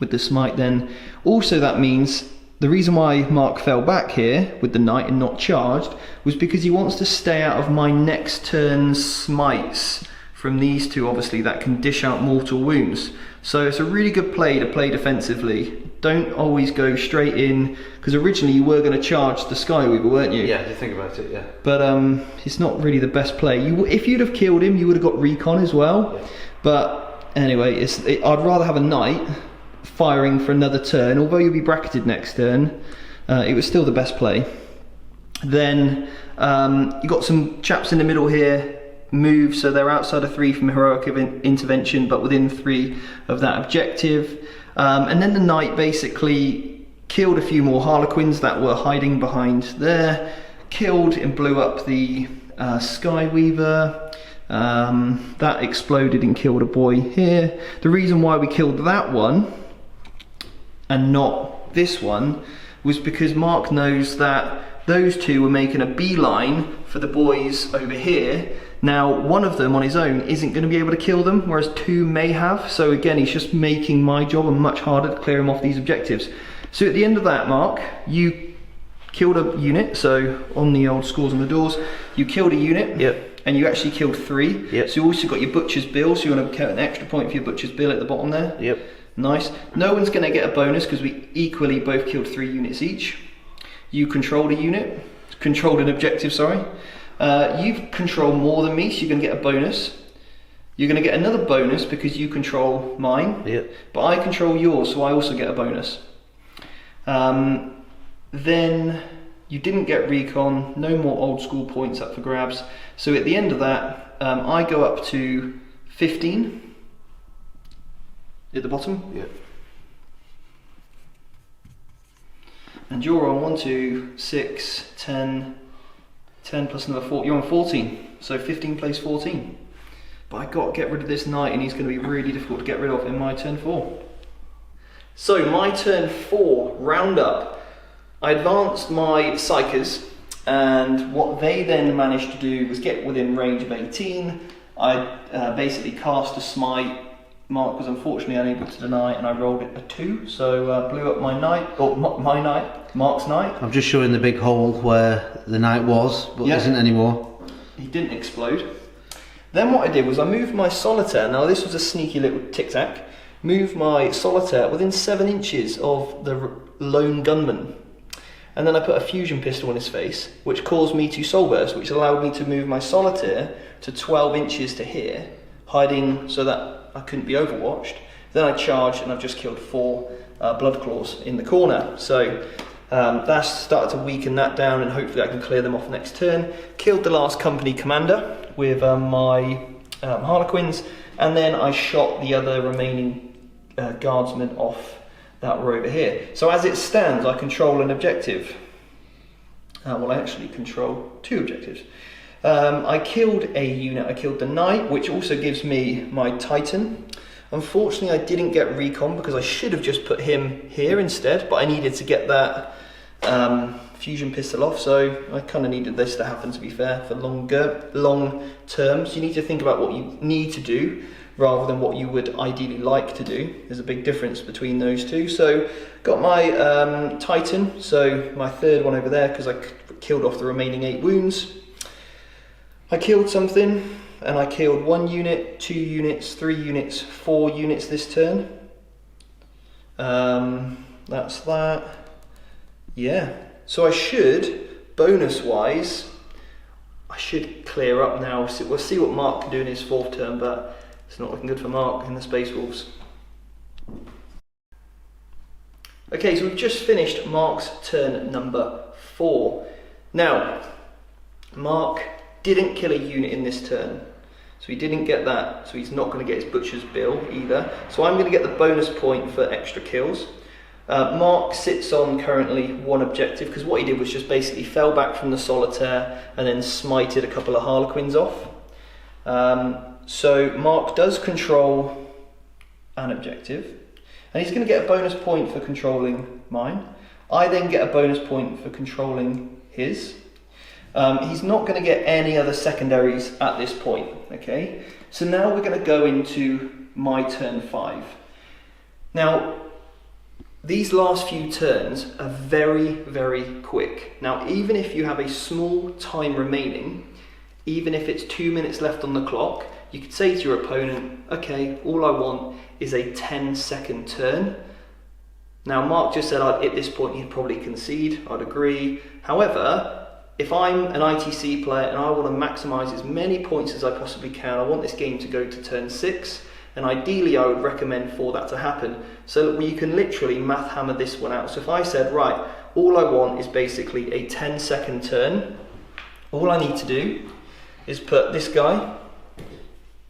with the smite then. Also that means, the reason why Mark fell back here with the knight and not charged, was because he wants to stay out of my next turn's smites from these 2, obviously, that can dish out mortal wounds. So it's a really good play to play defensively. Don't always go straight in, because originally you were going to charge the Skyweaver, weren't you? Yeah, you think about it, yeah. But it's not really the best play. If you'd have killed him, you would have got recon as well. Yeah. But anyway, I'd rather have a knight firing for another turn, although you'll be bracketed next turn. It was still the best play. Then you got some chaps in the middle here, move, so they're outside of 3 from heroic intervention, but within 3 of that objective. And then the knight basically killed a few more Harlequins that were hiding behind there, killed and blew up the Skyweaver. That exploded and killed a boy here. The reason why we killed that one and not this one was because Mark knows that those 2 were making a beeline for the boys over here. Now, one of them on his own isn't going to be able to kill them, whereas 2 may have. So again, he's just making my job much harder to clear him off these objectives. So at the end of that, Mark, you killed a unit. So on the old scores on the doors, you killed a unit. Yep. And you actually killed 3. Yep. So you also got your Butcher's Bill, so you want to count an extra point for your Butcher's Bill at the bottom there. Yep. Nice. No one's going to get a bonus because we equally both killed 3 units each. You controlled a unit, controlled an objective, sorry. You've controlled more than me, so you're going to get a bonus. You're going to get another bonus because you control mine, yep. But I control yours, so I also get a bonus. Then you didn't get recon, no more old school points up for grabs. So at the end of that, I go up to 15 at the bottom. Yep. And you're on 1, 2, 6, 10, 10 plus another 4, you're on 14. So 15 plays 14. But I got to get rid of this knight, and he's going to be really difficult to get rid of in my turn 4. So my turn 4, roundup. I advanced my psychers, and what they then managed to do was get within range of 18. I basically cast a smite. Mark was unfortunately unable to deny, and I rolled it a 2, so blew up my knight, or my knight, Mark's knight. I'm just showing the big hole where the knight was, but isn't anymore. He didn't explode. Then what I did was I moved my solitaire. Now this was a sneaky little tic-tac. Moved my solitaire within 7 inches of the lone gunman. And then I put a fusion pistol in his face, which caused me to soul burst, which allowed me to move my solitaire to 12 inches to here, hiding so that I couldn't be overwatched. Then I charged, and I've just killed 4 blood claws in the corner. So that's started to weaken that down, and hopefully I can clear them off next turn. Killed the last company commander with my Harlequins, and then I shot the other remaining guardsmen off that row over here. So as it stands, I control an objective. Well, I actually control 2 objectives. I killed a unit. I killed the knight, which also gives me my titan. Unfortunately, I didn't get recon because I should have just put him here instead, but I needed to get that fusion pistol off, so I kind of needed this to happen, to be fair, for long terms. You need to think about what you need to do rather than what you would ideally like to do. There's a big difference between those two. So got my titan, so my 3rd one over there, because I killed off the remaining 8 wounds. I killed something, and I killed 1 unit, 2 units, 3 units, 4 units this turn. That's that. Yeah. So I should, bonus-wise, I should clear up now. We'll see what Mark can do in his 4th turn, but it's not looking good for Mark in the Space Wolves. Okay, so we've just finished Mark's turn number 4. Now, Mark didn't kill a unit in this turn, so he didn't get that, so he's not going to get his Butcher's Bill either. So I'm going to get the bonus point for extra kills. Mark sits on currently 1 objective, because what he did was just basically fell back from the solitaire and then smited a couple of Harlequins off. So Mark does control an objective, and he's going to get a bonus point for controlling mine. I then get a bonus point for controlling his. He's not going to get any other secondaries at this point, okay? So now we're going to go into my turn 5. Now, these last few turns are very, very quick. Now, even if you have a small time remaining, even if it's 2 minutes left on the clock, you could say to your opponent, okay, all I want is a 10-second turn. Now, Mark just said at this point he'd probably concede. I'd agree. However, if I'm an ITC player and I want to maximise as many points as I possibly can, I want this game to go to turn 6, and ideally I would recommend for that to happen, so that you can literally math hammer this one out. So if I said, right, all I want is basically a 10-second turn, all I need to do is put this guy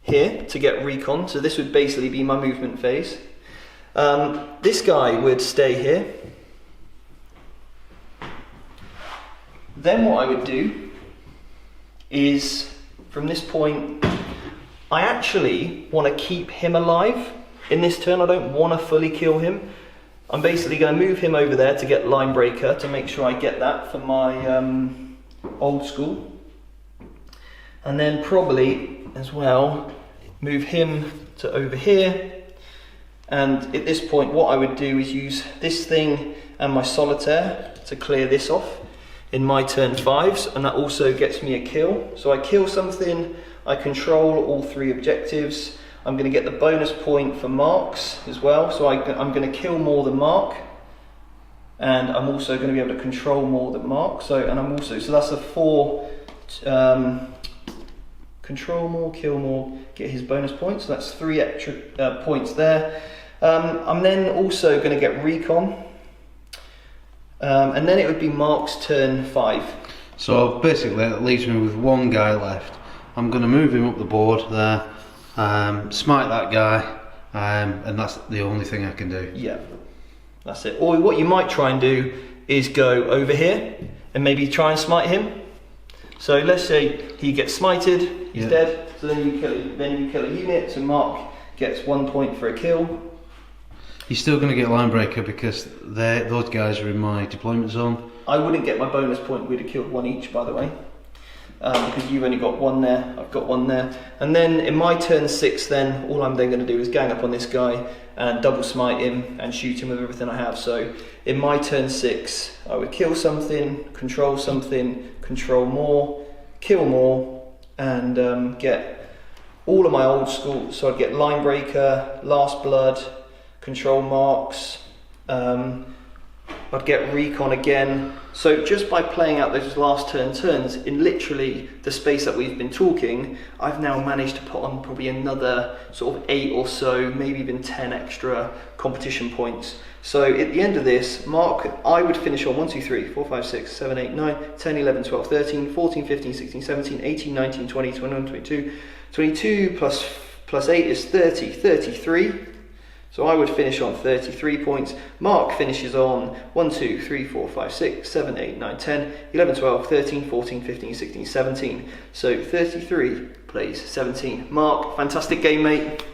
here to get recon, so this would basically be my movement phase. This guy would stay here. Then what I would do is, from this point, I actually want to keep him alive in this turn. I don't want to fully kill him. I'm basically going to move him over there to get line breaker, to make sure I get that for my old school. And then probably as well move him to over here. And at this point what I would do is use this thing and my solitaire to clear this off in my turn 5s, and that also gets me a kill. So I kill something, I control all 3 objectives. I'm going to get the bonus point for Mark's as well, so I'm going to kill more than Mark, and I'm also going to be able to control more than Mark. So that's a 4 control more, kill more, get his bonus points. So that's 3 extra points there. I'm then also going to get recon. And then it would be Mark's turn 5. So basically that leaves me with 1 guy left. I'm going to move him up the board there, smite that guy, and that's the only thing I can do. Yeah, that's it. Or what you might try and do is go over here and maybe try and smite him. So let's say he gets smited, he's dead, so then you kill a unit, so Mark gets 1 point for a kill. You're still going to get line breaker because those guys are in my deployment zone. I wouldn't get my bonus point, we'd have killed one each, by the way. Because you've only got one there, I've got one there. And then in my turn 6 then, all I'm then going to do is gang up on this guy and double smite him and shoot him with everything I have. So in my turn 6, I would kill something, control more, kill more, and get all of my old school. So I'd get line breaker, last blood, control marks, I'd get recon again. So just by playing out those last turns, in literally the space that we've been talking, I've now managed to put on probably another sort of 8 or so, maybe even 10 extra competition points. So at the end of this, Mark, I would finish on 1, 2, 3, 4, 5, 6, 7, 8, 9, 10, 11, 12, 13, 14, 15, 16, 17, 18, 19, 20, 21, 22. 22 plus 8 is 30, 33. So I would finish on 33 points. Mark finishes on 1, 2, 3, 4, 5, 6, 7, 8, 9, 10, 11, 12, 13, 14, 15, 16, 17. So 33 plays 17. Mark, fantastic game, mate.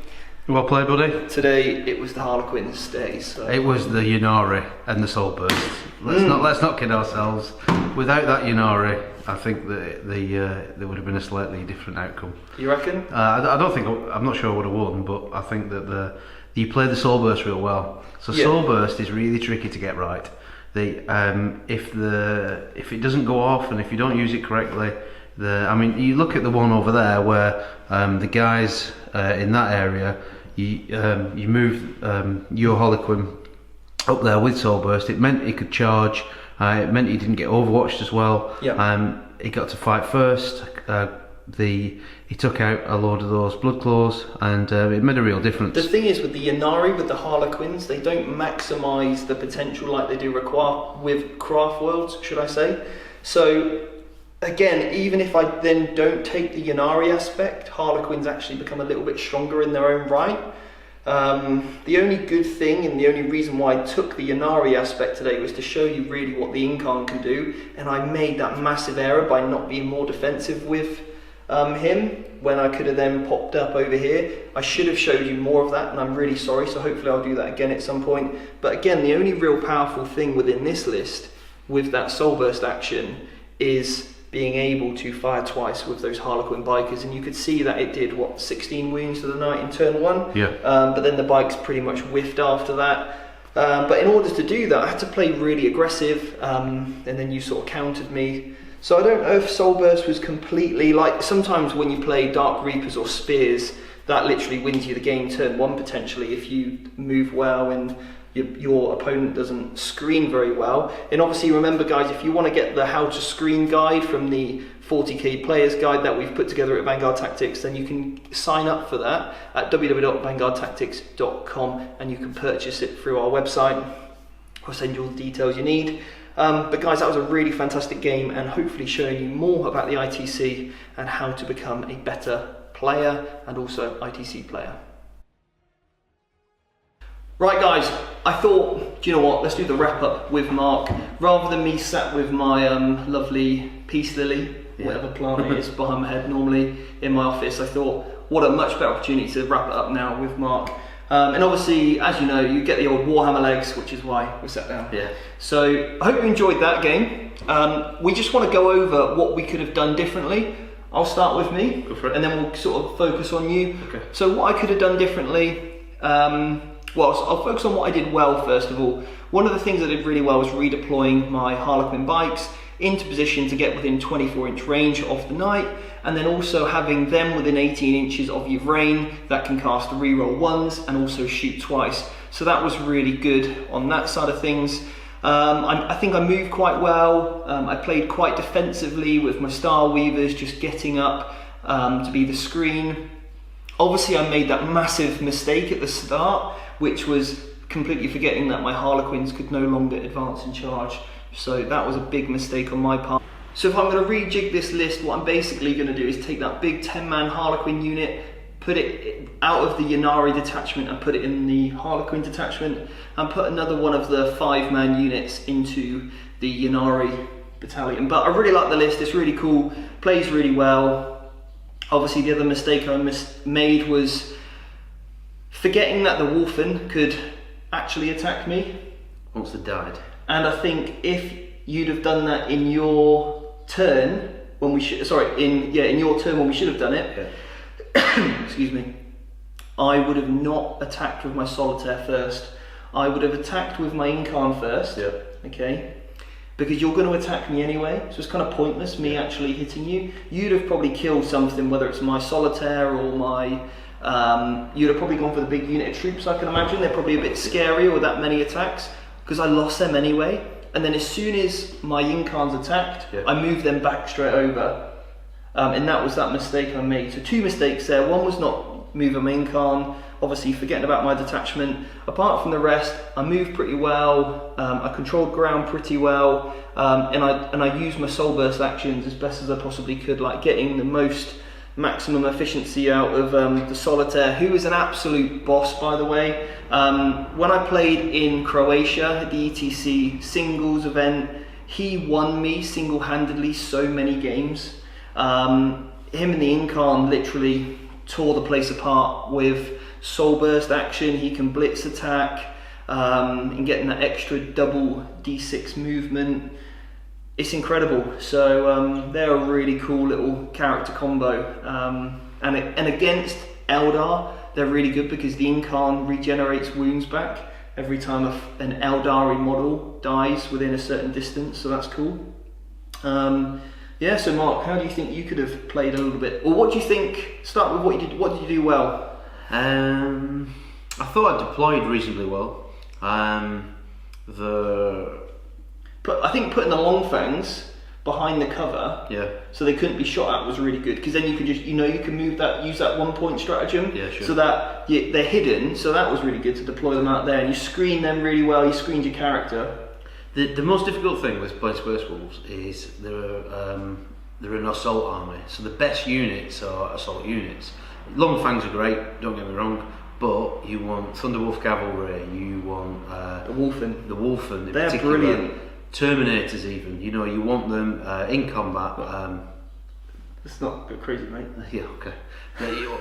Well played, buddy. Today it was the Harlequins' day. So. It was the Yunari and the Soul Burst. Let's not kid ourselves. Without that Yunari, I think that there would have been a slightly different outcome. You reckon? I'm not sure I would have won, but I think that you play the Soul Burst real well. So yeah. Soul Burst is really tricky to get right. If it doesn't go off and if you don't use it correctly, you look at the one over there where the guys in that area, you move your Harlequin up there with Soul Burst. It meant he could charge. It meant he didn't get overwatched as well. Yeah. He got to fight first. He took out a load of those blood claws, and it made a real difference. The thing is with the Yunari, with the Harlequins, they don't maximise the potential like they do with craft worlds, should I say. So again, even if I then don't take the Yunari aspect, Harlequins actually become a little bit stronger in their own right. The only good thing and the only reason why I took the Yunari aspect today was to show you really what the Incarn can do, and I made that massive error by not being more defensive with him when I could have then popped up over here. I should have showed you more of that, and I'm really sorry, so hopefully I'll do that again at some point. But again, the only real powerful thing within this list with that Soul Burst action is being able to fire twice with those Harlequin bikers, and you could see that it did 16 wounds to the knight in turn 1. Yeah. But then the bikes pretty much whiffed after that. But in order to do that, I had to play really aggressive, and then you sort of countered me. So I don't know if Soul Burst was completely, like sometimes when you play Dark Reapers or Spears, that literally wins you the game turn 1 potentially if you move well and your opponent doesn't screen very well. And obviously remember guys, if you want to get the how to screen guide from the 40k players guide that we've put together at Vanguard Tactics, then you can sign up for that at www.vanguardtactics.com and you can purchase it through our website. I'll send you all the details you need. But guys, that was a really fantastic game, and hopefully showing you more about the ITC and how to become a better player and also ITC player. Right guys, I thought, do you know what, let's do the wrap up with Mark. Rather than me sat with my lovely peace lily, whatever plant it is behind my head normally in my office, I thought what a much better opportunity to wrap it up now with Mark. And obviously, as you know, you get the old Warhammer legs, which is why we sat down. Yeah. So I hope you enjoyed that game. We just want to go over what we could have done differently. I'll start with me, go for it, and then we'll sort of focus on you. Okay. So what I could have done differently, I'll focus on what I did well first of all. One of the things I did really well was redeploying my Harlequin bikes into position to get within 24-inch range of the knight, and then also having them within 18 inches of your Vrain that can cast reroll ones and also shoot twice. So that was really good on that side of things. I think I moved quite well. I played quite defensively with my Star Weavers, just getting up to be the screen. Obviously I made that massive mistake at the start, which was completely forgetting that my Harlequins could no longer advance and charge. So that was a big mistake on my part. So if I'm going to rejig this list, what I'm basically going to do is take that big 10-man Harlequin unit, put it out of the Yunari detachment and put it in the Harlequin detachment, and put another one of the 5-man units into the Yunari battalion. But I really like the list, it's really cool, plays really well. Obviously the other mistake I made was forgetting that the Wolfen could actually attack me. Once they died. And I think if you'd have done that in your turn when we should, in your turn when we should have done it, excuse me, I would have not attacked with my solitaire first. I would have attacked with my incarn first, okay? Because you're going to attack me anyway, so it's kind of pointless me actually hitting you. You'd have probably killed something, whether it's my solitaire or my, you'd have probably gone for the big unit of troops, I can imagine. They're probably a bit scarier with that many attacks, because I lost them anyway. And then as soon as my incarns attacked, I moved them back straight over. And that was that mistake I made. So 2 mistakes there. One was not moving my incarn, obviously forgetting about my detachment. Apart from the rest, I moved pretty well, I controlled ground pretty well, and I used my soul burst actions as best as I possibly could, like getting the most maximum efficiency out of the solitaire, who is an absolute boss, by the way. When I played in Croatia at the ETC singles event, he won me single-handedly so many games. Him and the incarn literally tore the place apart with soul burst action. He can blitz attack and getting that extra double d6 movement. It's incredible. So they're a really cool little character combo, and against Eldar they're really good because the incarn regenerates wounds back every time an Eldari model dies within a certain distance, so that's cool. Yeah, so Mark, how do you think you could have played a little bit, or what do you think? Start with what you did. What did you do well? I thought I deployed reasonably well. I think putting the long fangs behind the cover, so they couldn't be shot at, was really good, because then you could just, you can move that, use that 1 point stratagem, so that they're hidden. So that was really good to deploy them out there, and you screen them really well. You screened your character. The most difficult thing with playing Space Wolves is they're an assault army. So the best units are assault units. Long fangs are great, don't get me wrong, but you want Thunderwolf cavalry, you want the Wolfen. They're brilliant. Terminators even, you want them in combat. It's not crazy, mate. Yeah, okay.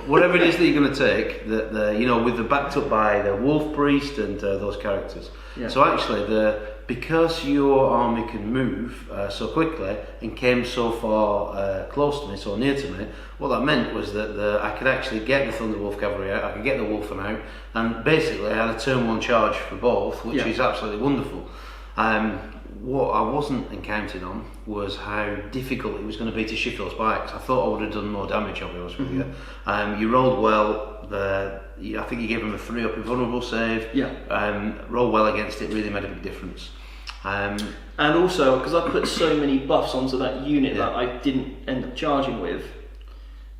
Whatever it is that you're going to take, with the backed up by the Wolf Priest and those characters. Yeah. So actually, because your army can move so quickly and came so far close to me, so near to me, what that meant was that I could actually get the Thunderwolf cavalry out, I could get the Wolfen out, and basically I had a turn 1 charge for both, which is absolutely wonderful. What I wasn't counting on was how difficult it was going to be to shift those bikes. I thought I would have done more damage, I'll be honest with you. You rolled well. I think you gave him a 3-up invulnerable save. Rolled well against it, really made a big difference. And also, because I put so many buffs onto that unit that I didn't end up charging with,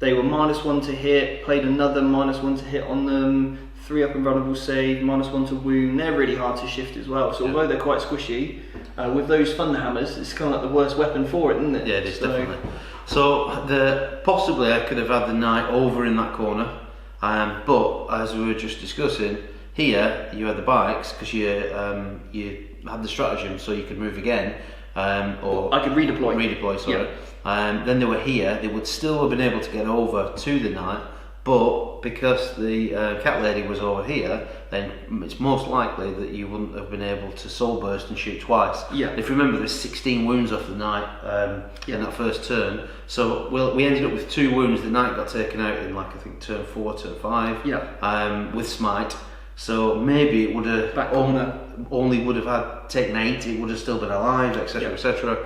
they were -1 to hit, played another -1 to hit on them, 3-up invulnerable save, -1 to wound. They're really hard to shift as well. So although they're quite squishy, with those Thunderhammers, it's kind of like the worst weapon for it, isn't it? Yeah, it is, definitely. So possibly I could have had the knight over in that corner, but as we were just discussing, here you had the bikes because you had the stratagem, so you could move again, or I could redeploy. Sorry. Then they were here. They would still have been able to get over to the knight, but because the cat lady was over here, then it's most likely that you wouldn't have been able to soul burst and shoot twice. If you remember, there's 16 wounds off the knight in that first turn. So we ended up with 2 wounds. The knight got taken out in I think turn 4, turn 5, with smite. So maybe it would have only would have had taken 8. It would have still been alive, etc., etc.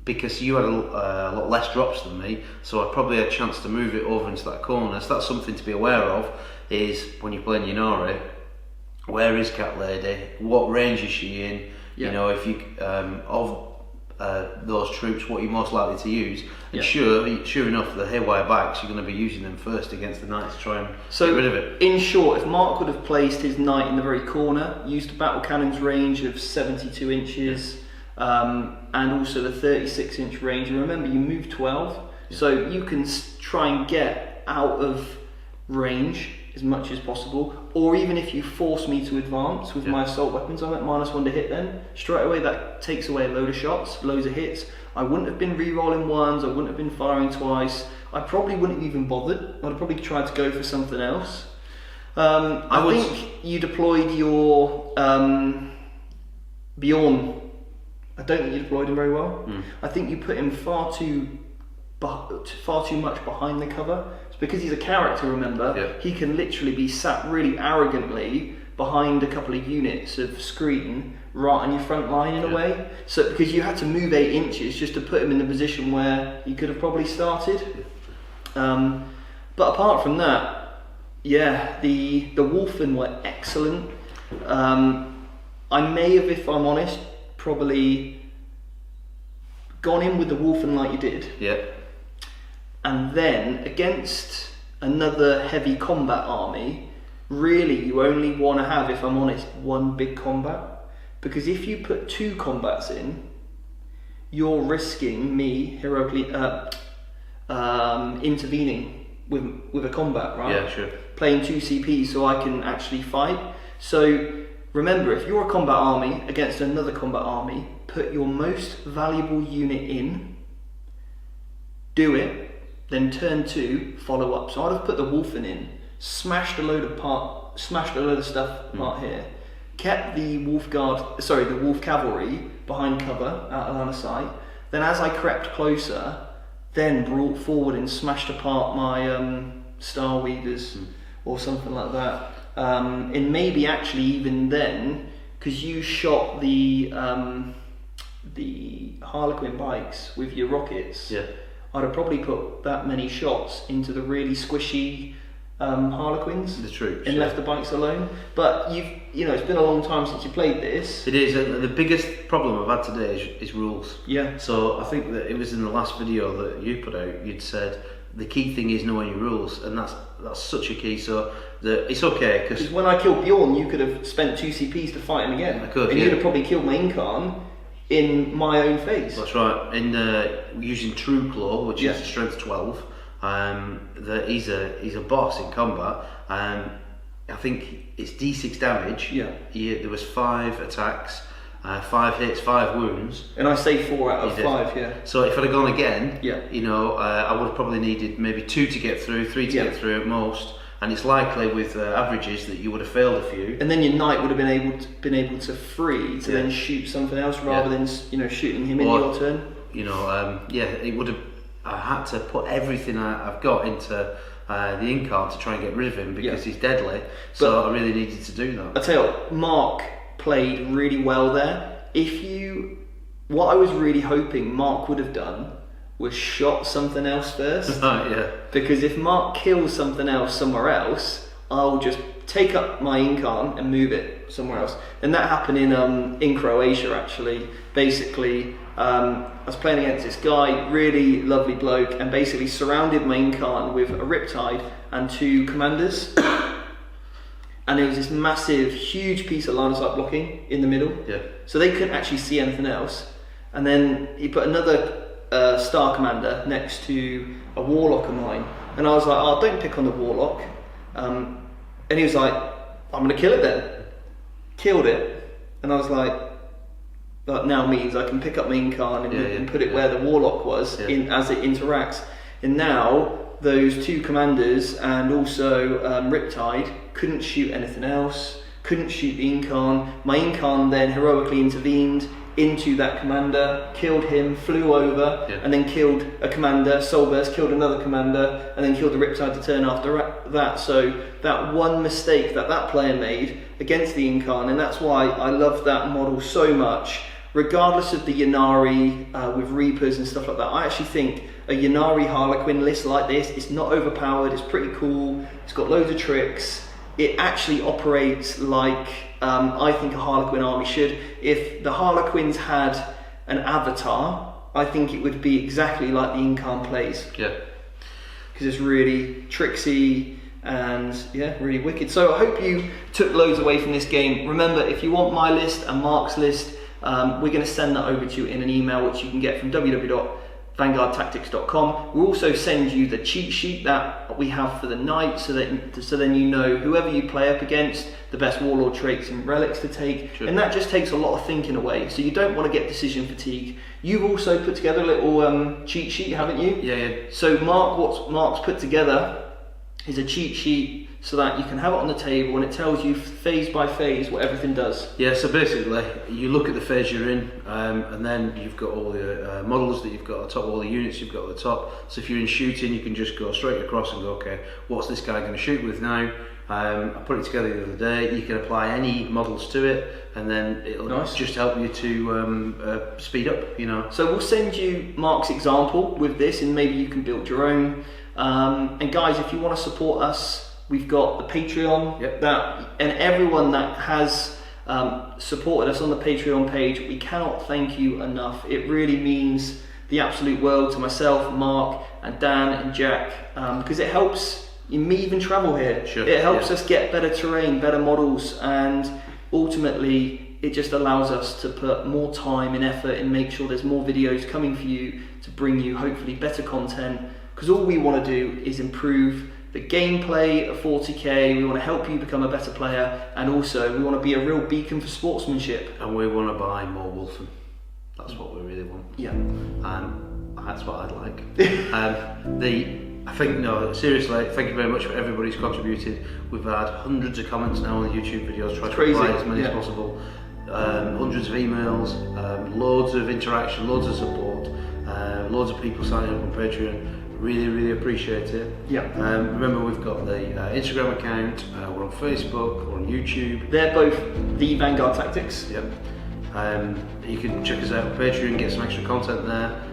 Because you had a lot less drops than me, so I probably had a chance to move it over into that corner. So that's something to be aware of, is when you're playing Yinari, where is Cat Lady, what range is she in, if you, of those troops, what you're most likely to use. And sure enough, the haywire backs, you're going to be using them first against the knight to try and get rid of it. In short, if Mark would have placed his knight in the very corner, used a battle cannon's range of 72 inches, and also the 36-inch range, and remember you move 12, so you can try and get out of range as much as possible, or even if you force me to advance with my assault weapons, I'm at -1 to hit then, straight away that takes away a load of shots, loads of hits. I wouldn't have been re-rolling ones, I wouldn't have been firing twice, I probably wouldn't have even bothered, I'd have probably tried to go for something else. I think you deployed your Bjorn. I don't think you deployed him very well. I think you put him far too much behind the cover. It's because he's a character, remember? He can literally be sat really arrogantly behind a couple of units of screen right on your front line in a way. So because you had to move 8 inches just to put him in the position where he could have probably started. But apart from that, yeah, the Wolfen were excellent. I may have, if I'm honest, probably gone in with the Wolfen like you did. And then against another heavy combat army, really you only want to have, if I'm honest, one big combat. Because if you put 2 combats in, you're risking me heroically intervening with a combat, right? Yeah, sure. Playing 2 CPs so I can actually fight. So remember, if you're a combat army against another combat army, put your most valuable unit in, do it, then turn 2, follow up. So I'd have put the Wolfen in, smashed a load of stuff right here, kept the Wolf Cavalry behind cover out of line of sight. Then as I crept closer, then brought forward and smashed apart my Star Weavers or something like that. And maybe actually even then, because you shot the Harlequin bikes with your rockets, I'd have probably put that many shots into the really squishy Harlequins, the troops, and left the bikes alone. But you know, it's been a long time since you played this. It is, and the biggest problem I've had today is rules. So I think that it was in the last video that you put out, you'd said the key thing is knowing your rules, and that's such a key. So that it's okay, because when I killed Bjorn, you could have spent 2 CPs to fight him again. I could, and you'd have probably killed my Incarn in my own phase. That's right. In using True Claw, which is strength 12, that he's a boss in combat. I think it's D6 damage. There was 5 attacks, 5 hits, 5 wounds, and I say 4 out of 5. So if I'd have gone again, you know, I would have probably needed maybe 2 to get through, 3 to get through at most. And it's likely with averages that you would have failed a few. And then your knight would have been able to free to then shoot something else rather than shooting him in your turn. You know, it would have. I had to put everything I've got into the Incarn to try and get rid of him because he's deadly. So I really needed to do that. I tell you what, Mark played really well there. What I was really hoping Mark would have done was shot something else first. Because if Mark kills something else somewhere else, I'll just take up my Incarn and move it somewhere else. And that happened in Croatia actually. Basically, I was playing against this guy, really lovely bloke, and basically surrounded my Incarn with a Riptide and 2 commanders. And there was this massive, huge piece of line of sight blocking in the middle. So they couldn't actually see anything else. And then he put another Star Commander next to a Warlock of mine, and I was like, "Oh, don't pick on the Warlock." And he was like, "I'm going to kill it then." Killed it, and I was like, "That now means I can pick up my Incarn and put it where the Warlock was as it interacts." And now those 2 commanders and also Riptide couldn't shoot anything else, couldn't shoot the Incarn. My Incarn then heroically intervened into that commander, killed him, flew over, and then killed a commander, Soulburst, killed another commander, and then killed the Riptide to turn after that. So that one mistake that player made against the Incarn, and that's why I love that model so much, regardless of the Ynnari with Reapers and stuff like that. I actually think a Ynnari Harlequin list like this, it's not overpowered, it's pretty cool, it's got loads of tricks. It actually operates like I think a Harlequin army should. If the Harlequins had an avatar, I think it would be exactly like the Incarn plays. Because it's really tricksy and really wicked. So I hope you took loads away from this game. Remember, if you want my list and Mark's list, we're going to send that over to you in an email, which you can get from www.vanguardtactics.com. We'll also send you the cheat sheet that we have for the night, so then you know whoever you play up against, the best warlord traits and relics to take, and that just takes a lot of thinking away, so you don't want to get decision fatigue. You've also put together a little cheat sheet, haven't you? So Mark's put together is a cheat sheet so that you can have it on the table and it tells you phase by phase what everything does. Yeah, so basically you look at the phase you're in, and then you've got all the models that you've got at the top, all the units you've got at the top. So if you're in shooting, you can just go straight across and go, okay, what's this guy going to shoot with now? I put it together the other day. You can apply any models to it, and then it'll just help you to speed up, you know. So we'll send you Mark's example with this, and maybe you can build your own. And guys, if you want to support us, we've got the Patreon. Yep. And everyone that has supported us on the Patreon page, we cannot thank you enough. It really means the absolute world to myself, Mark, and Dan, and Jack, because it helps me even travel here. Sure. It helps us get better terrain, better models, and ultimately it just allows us to put more time and effort and make sure there's more videos coming for you to bring you hopefully better content, because all we want to do is improve the gameplay of 40k. We want to help you become a better player, and also we want to be a real beacon for sportsmanship. And we want to buy more Wolfen. That's what we really want. Yeah. That's what I'd like. I think, no, seriously, thank you very much for everybody who's contributed. We've had hundreds of comments now on the YouTube videos, try to reply as many as possible. Hundreds of emails, loads of interaction, loads of support, loads of people signing up on Patreon. Really, really appreciate it. Yeah. Remember, we've got the Instagram account, we're on Facebook, we're on YouTube. They're both the Vanguard Tactics. Yep. You can check us out on Patreon, get some extra content there.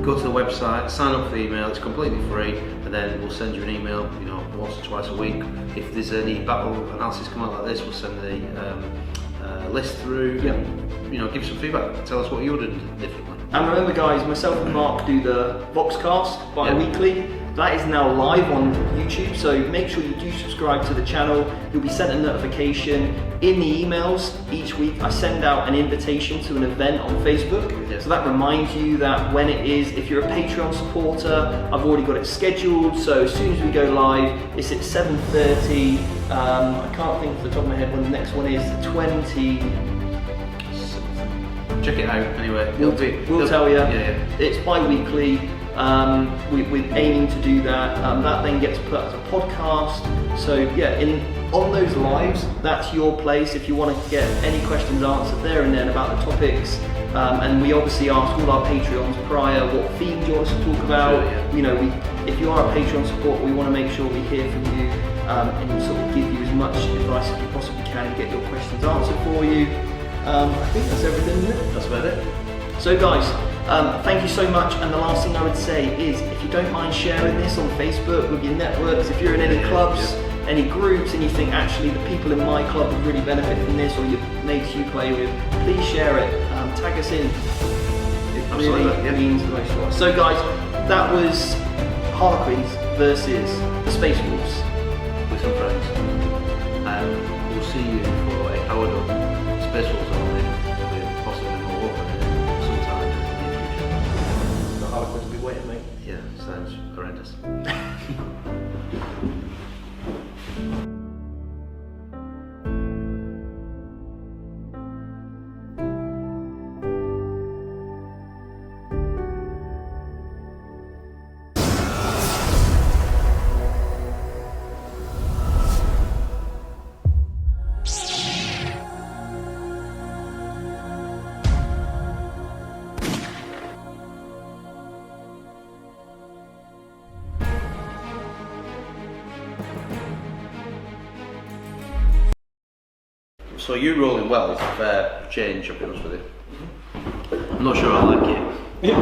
Go to the website, sign up for the email, it's completely free, and then we'll send you an email, you know, once or twice a week. If there's any battle analysis come out like this, we'll send the list through. Yeah. And, you know, give some feedback, tell us what you would have done differently. And remember guys, myself and Mark do the Voxcast bi-weekly. That is now live on YouTube, so make sure you do subscribe to the channel. You'll be sent a notification in the emails each week. I send out an invitation to an event on Facebook, so that reminds you that when it is. If you're a Patreon supporter, I've already got it scheduled, so as soon as we go live, it's at 7:30. I can't think off the top of my head when the next one is, the 20. Check it out anyway. We'll tell you. Yeah. It's bi-weekly. We're aiming to do that. That then gets put as a podcast. So yeah, on those lives, that's your place. If you want to get any questions answered there and then about the topics, and we obviously ask all our Patreons prior what themes you want us to talk about. Sure, yeah. You know, if you are a Patreon supporter, we want to make sure we hear from you and sort of give you as much advice as we possibly can and get your questions answered for you. I think that's everything, isn't it? That's about it. So guys, thank you so much, and the last thing I would say is, if you don't mind sharing this on Facebook with your networks, if you're in any clubs, any groups, and you think actually the people in my club would really benefit from this, or your mates you play with, please share it, tag us in. It really means the most to us. So guys, that was Harlequins versus the Space Wolves. With some friends. We'll see you for a powered up Space Wolves only, with possibly more Warhammer sometime in the near future. The Harlequins will be waiting, mate. Yeah, sounds horrendous. So you rolling well is a fair change, I'll be honest with you. I'm not sure I like it. Yeah.